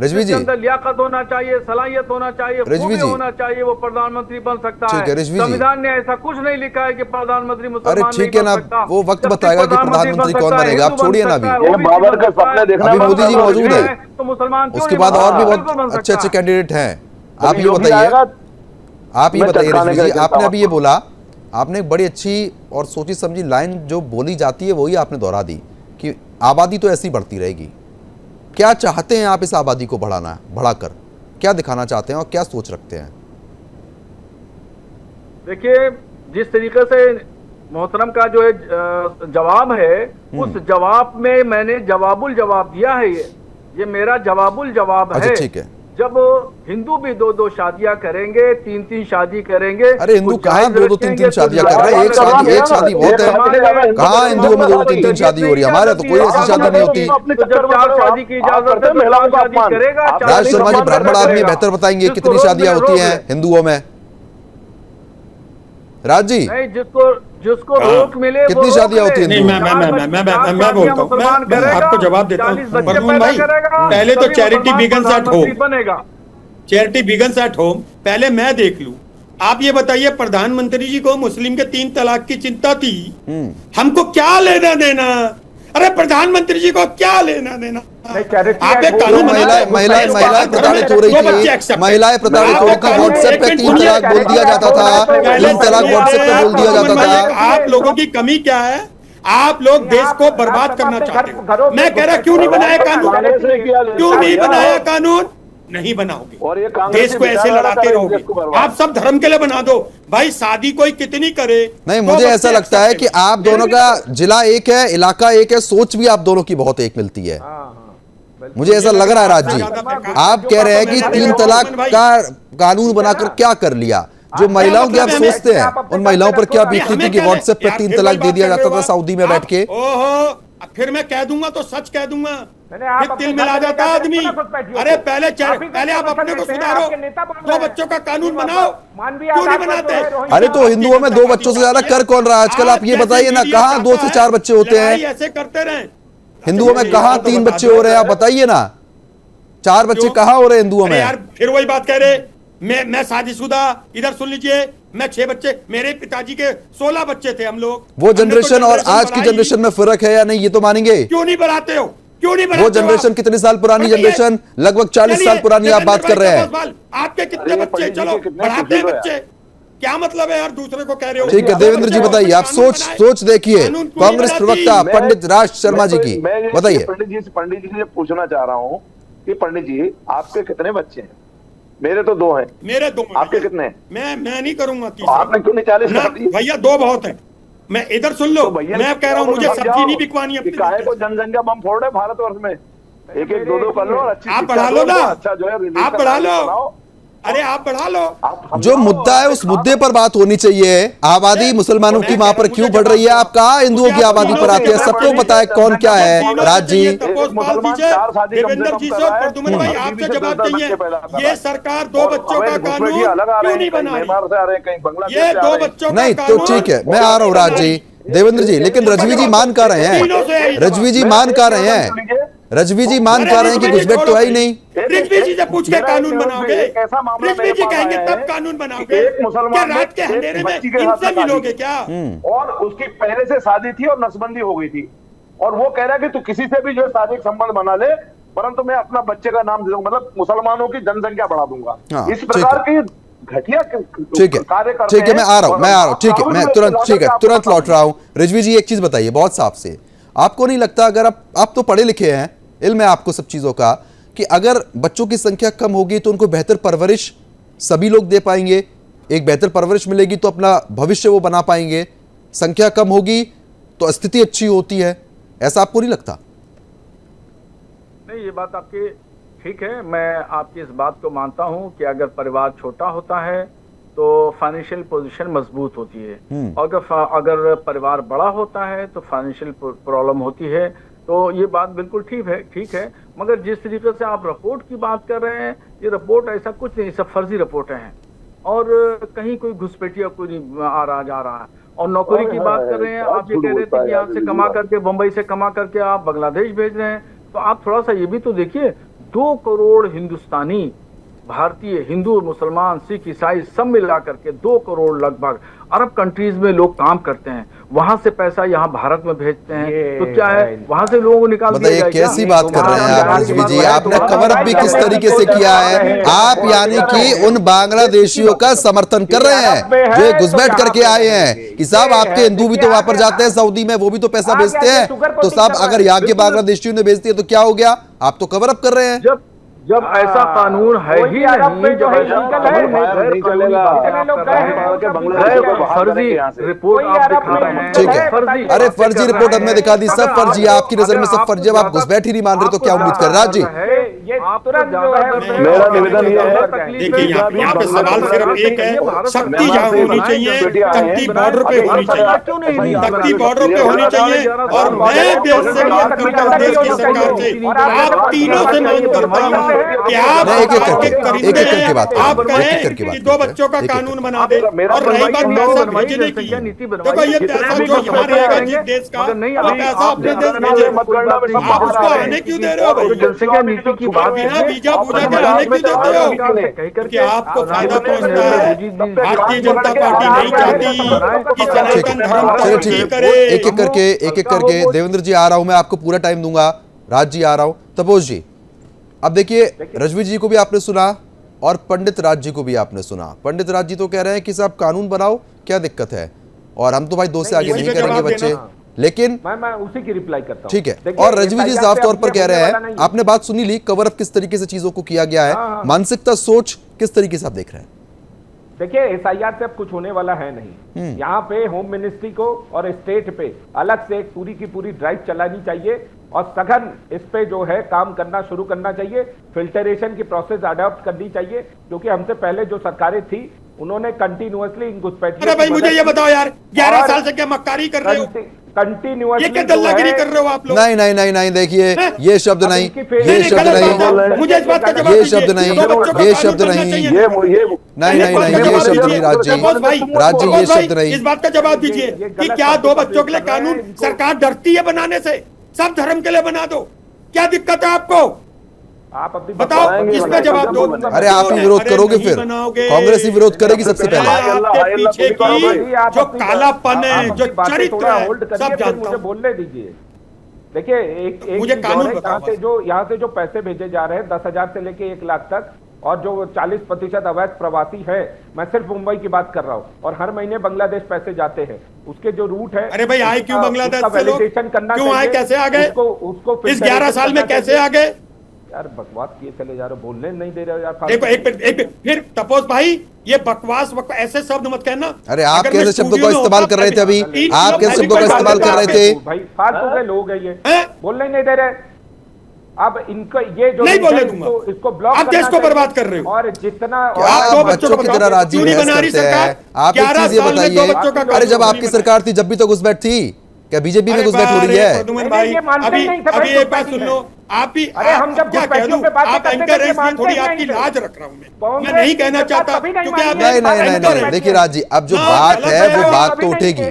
रजवी जी, लियाकत होना चाहिए, सलाहियत होना चाहिए, रजवी जी होना चाहिए, वो प्रधानमंत्री बन सकता है। संविधान ने ऐसा कुछ नहीं लिखा है कि प्रधानमंत्री मुसलमान। अरे ठीक है ना, वो वक्त बताएगा कि प्रधानमंत्री कौन बनेगा, आप छोड़िए ना अभी। बाबर का सपने देखना, अभी मोदी जी मौजूद है, तो मुसलमान उसके बाद और भी बहुत अच्छे अच्छे कैंडिडेट हैं। आप ये बताइए, आप ये बताइए रजवी जी, आपने अभी ये बोला, आपने एक बड़ी अच्छी और सोची समझी लाइन जो बोली जाती है वही आपने दोहरा दी कि आबादी तो ऐसी बढ़ती रहेगी। क्या चाहते हैं आप इस आबादी को बढ़ाकर, क्या दिखाना चाहते हैं और क्या सोच रखते हैं? देखिए, जिस तरीके से मोहतरम का जो है जवाब है, उस जवाब में मैंने जवाबुल जवाब दिया है। ये मेरा जवाबुल जवाब है। अच्छा ठीक है। जब हिंदू भी 2-2 शादियां करेंगे, 3-3 शादी करेंगे। अरे हिंदू कहाँ 2-2 3-3 शादियां कर रहे हैं? एक शादी बहुत है। कहाँ हिंदुओं में 2-2 3-3 शादी हो रही है? हमारे तो कोई ऐसी शादी नहीं होती। जब 4 शादी की इजाजत है तो महिलाओं का शादी करेगा। राज शर्मा जी ब्राह्मण आदमी बेहतर बताएंगे कितनी शादियां होती हैं हिंदुओं में। राज जी नहीं, जिसको रोक मिले कितनी शादियां होती हैं? नहीं, मैं बोलता हूँ, मैं आपको जवाब देता हूँ प्रद्युमन भाई। पहले तो चैरिटी बिगन्स एट होम बनेगा, चैरिटी बिगन्स एट होम पहले मैं देख लूं। आप ये बताइए, प्रधानमंत्री जी को मुस्लिम के 3 तलाक की चिंता थी, हमको क्या लेना देना? अरे प्रधानमंत्री जी को क्या लेना देना? नहीं, charity आप एक act कानून वो बनाओ, महिलाएं प्रताड़ित हो रही दो बच्चे थी, accept महिलाएं प्रताड़ित हो रही थी, व्हाट्सएप पे 3 तलाक बोल दिया जाता था, 3 तलाक व्हाट्सएप पे बोल दिया जाता था। आप लोगों की कमी क्या है? आप लोग देश को बर्बाद करना चाहते हो। मैं कह रहा क्यों नहीं बनाया कानून? क्यों नहीं बनाया कानून? नहीं बनाओगे और ये कांग्रेस देश को ऐसे लड़ाते रहोगे। आप सब धर्म के लिए बना दो भाई, शादी कोई कितनी करे। नहीं, मुझे ऐसा लगता है कि आप दोनों का जिला एक है, इलाका एक है, सोच भी आप दोनों की बहुत एक मिलती है। मुझे ऐसा लग रहा है राज जी, आप कह रहे हैं कि 3 तलाक का कानून बनाकर क्या कर लिया? जो महिलाओं की आप सोचते हैं, उन महिलाओं पर क्या बीतती थी कि व्हाट्सएप पे 3 तलाक दे दिया जाता था सऊदी में बैठ के। ओहो, फिर मैं कह दूंगा तो सच कह दूंगा, फिर दिल मिला जाता आदमी। अरे पहले आप अपने को सुधारो, 2 बच्चों का कानून बनाओ, क्यों नहीं बनाते? अरे तो हिंदुओं में 2 बच्चों से ज्यादा कर कौन रहा है आजकल? आप ये बताइए ना, कहाँ 2 से 4 बच्चे होते हैं ऐसे करते रहे हिंदुओं में? कहाँ 3 बच्चे हो रहे हैं? आप बताइए ना, 4 बच्चे कहाँ हो रहे हैं हिंदुओं में? यार फिर वही बात कह रहे, मैं शादीशुदा, इधर सुन लीजिए, मैं 6 बच्चे, मेरे पिताजी के 16 बच्चे थे हम लोग। वो जनरेशन और आज की जनरेशन में फर्क है या नहीं, ये तो मानेंगे? क्यों नहीं बढ़ाते हो? क्यों नहीं बढ़ाते? वो जनरेशन कितनी साल पुरानी जनरेशन, लगभग 40 साल पुरानी आप बात कर रहे हैं। आपके कितने बच्चे? चलो बढ़ाते हैं बच्चे, क्या मतलब है यार? दूसरे को कह रहे हो। ठीक है देवेंद्र जी बताइए, आप सोच देखिए कांग्रेस प्रवक्ता पंडित राज शर्मा जी की, बताइए। पंडित जी से पूछना चाह रहा हूँ कि पंडित जी आपके कितने बच्चे हैं? मेरे तो 2 हैं। मेरे 2 हैं। आपके कितने हैं? मैं नहीं करूंगा। आपने क्यों नहीं 40 कर दी? भैया 2 बहुत है। मैं इधर सुन लो, मैं कह रहा हूँ मुझे सब्जी नहीं बिकवानी अपनी। काहे को जनसंख्या बम फोड़ रहे भारतवर्ष में? 1-1, 2-2 कर लो और अच्छी आप बढ़ा लो ना, अच्छा जो है आप बढ़ा लो। अरे आप बढ़ा लो। जो मुद्दा है उस मुद्दे पर बात होनी चाहिए। आबादी मुसलमानों की वहां पर क्यों बढ़ रही है? आप कहा हिंदुओं की आबादी पर आते हैं, सबको पता है कौन क्या है। राज जी, देवेंद्र जी से प्रद्युम्न भाई आपसे जवाब चाहिए, ये सरकार 2 बच्चों का कानून क्यों नहीं बना रही? ये 2 बच्चों का नहीं तो ठीक है, मैं आ रहा हूँ राज जी, देवेंद्र जी, लेकिन रजवी जी मान कर रहे हैं, रजवी जी मान कर रहे हैं, रजवी जी मान कर रहे हैं कि घुसपैठ तो है ही नहीं। रिजवी जी से पूछ के कानून बनाओगे? रिजवी जी कहेंगे तब कानून बनाओगे? क्या रात के अंधेरे में इनसे मिलोगे क्या? और उसकी पहले से शादी थी और नसबंदी हो गई थी, और वो कह रहा है कि तू किसी से भी जो शारीरिक संबंध बना ले, परंतु मैं अपना बच्चे का नाम दे दूंगा, मतलब मुसलमानों की जनसंख्या बढ़ा दूंगा। इस प्रकार की घटिया ठीक है, मैं आ रहा हूँ, ठीक है, मैं तुरंत लौट रहा हूँ। रिजवी जी एक चीज बताइए बहुत साफ से, आपको नहीं लगता अगर आप तो पढ़े लिखे हैं, इल्म है आपको सब चीजों का, कि अगर बच्चों की संख्या कम होगी तो उनको बेहतर परवरिश सभी लोग दे पाएंगे, एक बेहतर परवरिश मिलेगी तो अपना भविष्य वो बना पाएंगे, संख्या कम होगी तो स्थिति अच्छी होती है, ऐसा आपको नहीं लगता? नहीं, ये बात आपकी ठीक है, मैं आपकी इस बात को मानता हूं कि अगर परिवार छोटा होता है तो फाइनेंशियल पोजीशन मजबूत होती है, अगर परिवार बड़ा होता है तो फाइनेंशियल प्रॉब्लम होती है। तो ये बात बिल्कुल ठीक है, मगर जिस तरीके से आप रिपोर्ट की बात कर रहे हैं, ये रिपोर्ट ऐसा कुछ नहीं, सब फर्जी रिपोर्टें हैं और कहीं कोई घुसपैठिया कोई नहीं आ रहा जा रहा है। और नौकरी की बात कर रहे हैं, आप ये कह रहे थे कि यहाँ से कमा करके, बंबई से कमा करके आप बांग्लादेश भेज रहे हैं, तो आप थोड़ा सा ये भी तो देखिए, 2 करोड़ हिंदुस्तानी, भारतीय, हिंदू, मुसलमान, सिख, ईसाई सब मिला करके 2 करोड़ लगभग अरब कंट्रीज में लोग काम करते हैं, वहां से पैसा यहाँ भारत में भेजते हैं, तो क्या है वहां से लोगों को निकाल दिया जाएगा? कैसी बात कर रहे हैं आप रिजवी जी? आपने कवर अप भी किस तरीके से किया है? आप यानी कि उन बांग्लादेशियों का समर्थन कर रहे हैं जो घुसपैठ करके आए हैं कि साहब आपके हिंदू भी तो वहां पर जाते हैं सऊदी में, वो भी तो पैसा भेजते हैं, तो साहब अगर यहाँ के बांग्लादेशियों ने भेज दिया तो क्या हो गया? आप तो कवर अप कर रहे हैं। जब ऐसा कानून है ही नहीं, जब ऐसा नहीं चलेगा, फर्जी रिपोर्ट आप दिखा रहे हैं। ठीक है, अरे फर्जी रिपोर्ट हमने दिखा दी, सब फर्जी है आपकी नजर में, सब फर्जी। आप घुसपैठ ही नहीं मान रहे तो क्या उम्मीद कर रहे? राज जी, मेरा निवेदन ये है, देखिए यहाँ पे सवाल सिर्फ एक है, शक्ति जहाँ होनी चाहिए, शक्ति बॉर्डर पे होनी चाहिए, शक्ति बॉर्डर पे होनी चाहिए। और मैं देश से मांग करता हूँ, देश की सरकार से, आप तीनों से मांग करता हूँ कि आप आप कहें कि 2 बच्चों का कानून बना दे। और रही बात पैसा भेजने की, देखो ये पैसा जो यहाँ रहेगा जिस देश का, वो पैसा अपने देश भेजे, आप उसको आने क्यों दे रहे हो? जनसंख्या नीति की बात बिना वीजा पूजा के आने क्यों देते हो? क्योंकि आपको फायदा पहुंचता है। भारतीय जनता पार्टी नहीं चाहती कि सनातन धर्म चलिए तरक्की ठीक करे। है, एक एक करके देवेंद्र जी आ रहा हूं, मैं आपको पूरा टाइम दूंगा। राज जी आ रहा हूं, तपोज जी। अब देखिए, रजवी जी को भी आपने सुना और पंडित राज जी को भी आपने सुना। पंडित राज जी तो कह रहे हैं कि साहब कानून बनाओ, क्या दिक्कत है, और हम तो भाई 2 से आगे नहीं करेंगे बच्चे, लेकिन मैं उसी की रिप्लाई करता हूं। ठीक है। देखिए, और रजवी जी SIR साफ पे तौर पर अपने कह रहे बोलने वाला हैं, नहीं है। आपने बात सुनी ली, कवर अप किस तरीके से चीजों को किया गया है, मानसिकता सोच किस तरीके से आप देख रहे हैं? देखिए, SIR से अब कुछ होने वाला है नहीं। यहाँ पे होम मिनिस्ट्री को और स्टेट पे अलग से एक पूरी की पूरी ड्राइव चलानी चाहिए और सघन इस पे जो है काम करना शुरू करना चाहिए। फिल्टरेशन की प्रोसेस अडॉप्ट करनी चाहिए, क्योंकि हमसे पहले जो सरकारें थी उन्होंने कंटिन्यूअसली इन घुसपैठियों। अरे भाई मुझे ये बताओ यार, 11 साल से क्या मक्कारी कर रहे हो? कंटिन्यूअसली ये क्या दल्लागिरी कर रहे हो आप लोग? नहीं नहीं नहीं नहीं, देखिए ये शब्द नहीं, ये शब्द गलत नहीं, बात है। मुझे इस बात का जवाब ये दीजिए। शब्द नहीं, दो बच्चों का ये कानून शब्द बनना नहीं, चाहिए। ये नहीं नहीं नहीं, ये शब्द नहीं राज जी, राज जी ये शब्द नहीं। इस बात का जवाब दीजिए कि क्या 2 बच्चों के लिए कानून सरकार डरती है बनाने से? सब धर्म के लिए बना दो, क्या दिक्कत है आपको? आप अपनी बताओ, इसका जवाब दो। अरे आप ही विरोध करोगे, फिर कांग्रेस ही विरोध करेगी सबसे पहले। आपके पीछे की जो कालापन है, जो चरित्र है, होल्ड सब करिए, फिर जानता मुझे हूं। बोलने दीजिए। देखिए, एक मुझे कानून यहाँ बताओ से जो पैसे भेजे जा रहे हैं 10,000 से लेके 1 लाख तक, और जो 40% अवैध प्रवासी है, मैं सिर्फ मुंबई की बात कर रहा हूँ, और हर महीने बांग्लादेश पैसे जाते हैं, उसके जो रूट है। अरे भाई आए क्यों बांग्लादेश उसका से लोग? validation करना क्यों आए, चाहिए। कैसे आ गए? उसको इस 11 साल में कैसे आ गए? यार बकवास किए चले जा रहे हो, बोलने नहीं दे रहे हो यार। देखो एक फिर तपोज भाई, ये बकवास ऐसे शब्द मत कहना। अरे आप अगर मैं कैसे शब्दों का स्टूडियो में इस्तेमाल होता कर रहे थे अभी? तीन आप लोग कैसे अभी शब्दों का कोई बात इस्तेमाल नहीं कर रहे करते। थे? भाई फालतू के लोग हैं ये, हैं? बोलने ही नहीं दे रहे। अब इनको ये जो नहीं बोलने है, दूंगा। इसको ब्लॉक आप देश करना को चाहिए। बर्बाद कर रहे हो। और जितना आप दो आप बच्चों बच्चों को की बताओ, तरह राजी क्यों नहीं बहस बना रही करते हैं। सरकार? आप एक 11 चीज ये साल में दो बच्चों का बताइए, अरे जब कानून आपकी नहीं सरकार थी जब भी तो घुसपैठ थी, क्या बीजेपी में घुसपैठ हो रही है? प्रद्युमन भाई, ये मानते ही नहीं थे, अभी भाई, एक बात सुन लो। आप ही अरे हम जब क्या कह घुसपैठियों दूं? पे बातें आप करते एंकर थे, हैं, इसलिए मानते थोड़ी ही आपकी नहीं थे। लाज रख रहा हूं मैं कांग्रेस नहीं कहना की चाहता, कभी नहीं क्योंकि आप मानी नहीं नहीं नहीं नहीं, देखिए राज जी, अब जो बात है वो बात तो उठेगी।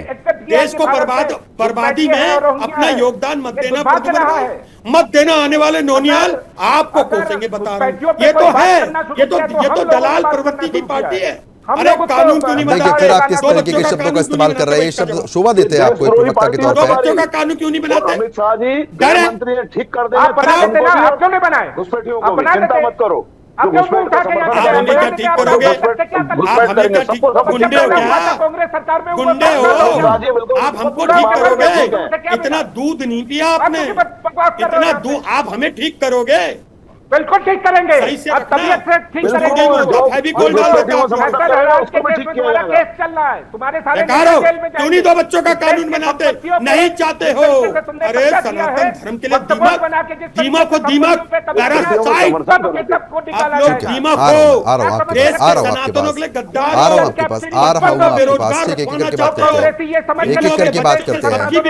देश को बर्बादी में अपना योगदान मत देना प्रद्युमन भाई, मत देना। आने वाले नौनियाल आपको कोसेंगे, बता रहा हूं। ये तो है, ये तो दलाल प्रवृत्ति की पार्टी है। अरे कानून क्यों नहीं बना? देखिए फिर आप किस तरीके के शब्दों का इस्तेमाल कर रहे हैं, ये शब्द शोभा देते हैं आपको एक प्रवक्ता के तौर दो पर। बच्चों का कानून क्यों नहीं बनाते? अमित शाह जी डर है? गृह मंत्री हैं, ठीक कर आप बना देते ना, आप क्यों नहीं बनाए? घुसपैठियों आप को भी बना चिंता देते। मत करो। आप जो क्यों घुसपैठ उठा का के समर्थन यहाँ आप हमें क्या ठीक करोगे? घुसपैठ हमें करेंगे, क्या ठीक- सबको सब गुंडे हो क्या? कांग्रेस सरकार में हुआ गुंडे था। हो? आप हमको ठीक करोगे? इतना दूध नहीं पिया आपने, आप क्यों बकवास कर रहे हो इतना यहाँ दूध पे? आप हमें ठीक करोगे? बिल्कुल ठीक करेंगे। सही से अब रखना। तबीयत से ठीक बिल्कुल करेंगे। ठीक करो। फेविकोल डाल दो घुसपैठियों से आप। मदद ऐसा करेंगे, है, उसको भी केस ठीक में किया तुम्हारा जाएगा। केस चल रहा है, तुम्हारे सारे बेकार हो, जेल में क्यों नहीं दो बच्चों का कानून बनाते? नहीं चाहते हो? अरे सनातन धर्म के लिए दीमक को दीमक, पैरासाइट, आप लोग दीमक आ हो। रहा हूँ आपके देश पास, आ के रहा हूँ आपके सनातनों पास, के लिए गद्दार आ रहा हूँ हो। आपके पास, आ रहा हूँ आपके पास। एक एक करके बात करते हैं, एक एक करके बात करते हैं, एक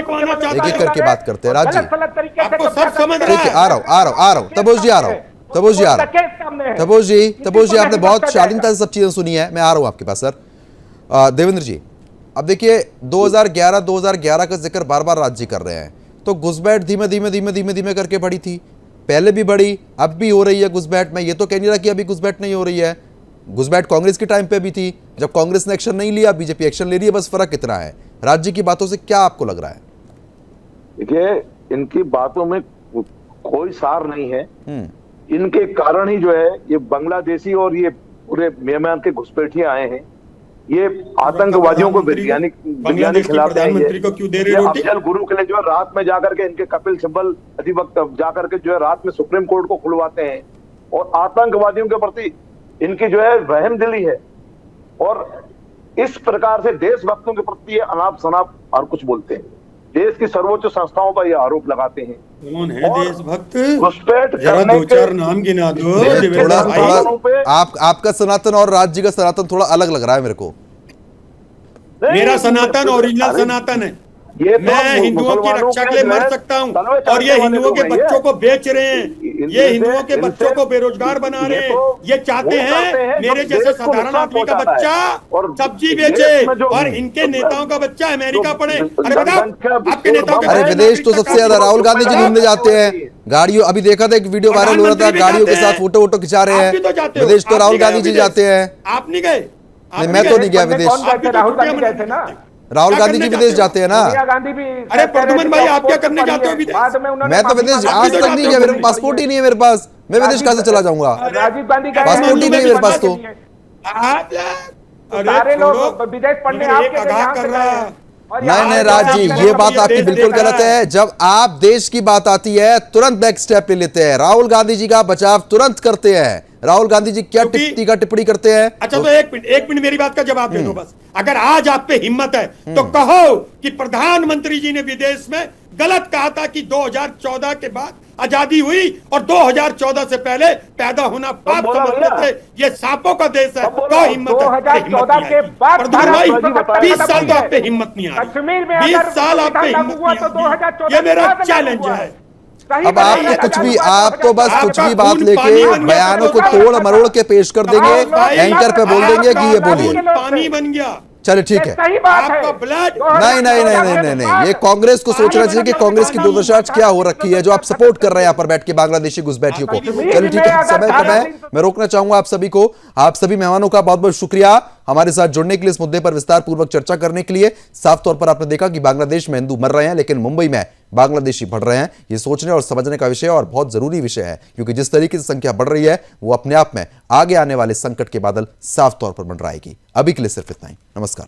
एक करके बात करते हैं। राज जी आपको सब समझ रहा ठीक है, आ रहा हूँ आ रहा हूँ आ रहा हूँ। तपोज जी आ रहा हूँ, तपोज जी आ रहा हूँ, तपोज जी आपने बहुत शालीनता से सब चीजें सुनी है, मैं आ रहा हूँ आपके पास सर। देवेंद्र जी, अब देखिए 2011 का जिक्र बार बार राज जी कर रहे हैं, तो घुसपैठ धीमे धीमे करके बढ़ी थी, पहले भी बढ़ी, अब भी हो रही है घुसपैठ। मैं ये तो कह नहीं रहा कि अभी घुसपैठ नहीं हो रही है, घुसपैठ कांग्रेस के टाइम पे भी थी, जब कांग्रेस ने एक्शन नहीं लिया बीजेपी एक्शन ले रही है, बस फर्क कितना है। राज जी की बातों से क्या आपको लग रहा है? देखिए, इनकी बातों में कोई सार नहीं है। इनके कारण ही जो है ये बांग्लादेशी और ये पूरे म्यांमार के घुसपैठिए आए हैं। ये आतंकवादियों को वैज्ञानिक खिलाते हैं। प्रधानमंत्री को क्यों दे रहे रोटी? अफजल गुरु के लिए जो है रात में जाकर के इनके कपिल सिब्बल अधिवक्ता जाकर के जो है रात में सुप्रीम कोर्ट को खुलवाते हैं, और आतंकवादियों के प्रति इनकी जो है वहम दिली है, और इस प्रकार से देशभक्तों के प्रति ये अनाप शनाप और कुछ बोलते हैं, देश की सर्वोच्च संस्थाओं पर ये आरोप लगाते हैं। कौन है देशभक्त? घुसपैठ जरा करने दो चार नाम गिना दो। थोड़ा भाई, थोड़ा आपका सनातन और राज जी का सनातन थोड़ा अलग लग रहा है मेरे को। मेरा सनातन ओरिजिनल सनातन है। ये तो मैं हिंदुओं की मुसलमानों रक्षा के के लिए जो मर है सकता हूँ, तलवे और ये चलाने हिंदुओं वाले के लोग नहीं बच्चों है। को बेच रहे हैं। ये हिंदुओं के बच्चों को बेरोजगार बना रहे हैं। ये चाहते हैं मेरे जैसे साधारण आदमी का बच्चा सब्जी बेचे और इनके नेताओं का बच्चा अमेरिका पढ़े। अरे बताओ आपके नेताओं के अरे विदेश तो सबसे ज्यादा राहुल गांधी जी घूमने जाते हैं गाड़ियों। अभी देखा था एक वीडियो वायरल हो रहा था, गाड़ियों के साथ फोटो वोटो खिंचा रहे हैं। विदेश तो राहुल गांधी जी जाते हैं। आप नहीं गए? नहीं, मैं तो नहीं गया विदेश। राहुल गांधी गए थे ना, राहुल गांधी जी विदेश जाते हैं ना। सोनिया गांधी भी। अरे प्रद्युमन भाई आप क्या करने जाते हो विदेश? मैं तो विदेश आज तक नहीं गया, मेरे पासपोर्ट ही नहीं है मेरे पास। मैं विदेश कहां से चला जाऊंगा? राजीव गांधी का पासपोर्ट ही नहीं है मेरे पास तो। सारे लोग विदेश पढ़ने आपके यहाँ कर रहे हैं। नहीं राज जी, ये बात आपकी बिल्कुल गलत है। जब आप देश की बात आती है तुरंत बैक स्टेप ले लेते हैं। राहुल गांधी जी का बचाव तुरंत करते हैं। राहुल गांधी जी क्या टिप्पणी करते हैं? अच्छा तो एक मिनट मेरी बात का जवाब दे दो बस। अगर आज आप पे हिम्मत है तो कहो कि प्रधानमंत्री जी ने विदेश में गलत कहा था कि 2014 के बाद आजादी हुई और 2014 से पहले पैदा होना पाप समझते थे, ये सांपों का देश है। तो हिम्मत है? 2014 के बाद 20 साल तो आप पे हिम्मत नहीं आई। कश्मीर में 20 साल आप पे हिम्मत नहीं आई। ये मेरा चैलेंज है। अब आप तो कुछ भी, आप तो बस कुछ भी बात लेके बयानों को तोड़ मरोड़ के पेश कर देंगे, एंकर पे बोल देंगे कि ये बोलिए। पानी बन गया। चलिए ठीक है। सही बात है। नहीं नहीं नहीं नहीं नहीं नहीं, ये कांग्रेस को सोचना चाहिए कि कांग्रेस की दुर्दशा क्या हो रखी है जो आप सपोर्ट कर रहे हैं यहाँ पर बैठ के बांग्लादेशी घुसपैठियों को। चलिए ठीक है, समय कम है, मैं रोकना चाहूंगा आप सभी को। आप सभी मेहमानों का बहुत बहुत शुक्रिया हमारे साथ जुड़ने के लिए, इस मुद्दे पर विस्तार पूर्वक चर्चा करने के लिए। साफ तौर पर आपने देखा कि बांग्लादेश में हिंदू मर रहे हैं लेकिन मुंबई में बांग्लादेशी बढ़ रहे हैं। ये सोचने और समझने का विषय और बहुत जरूरी विषय है, क्योंकि जिस तरीके से संख्या बढ़ रही है वो अपने आप में आगे आने वाले संकट के बादल साफ तौर पर मंडराएगी। अभी के लिए सिर्फ इतना ही। नमस्कार।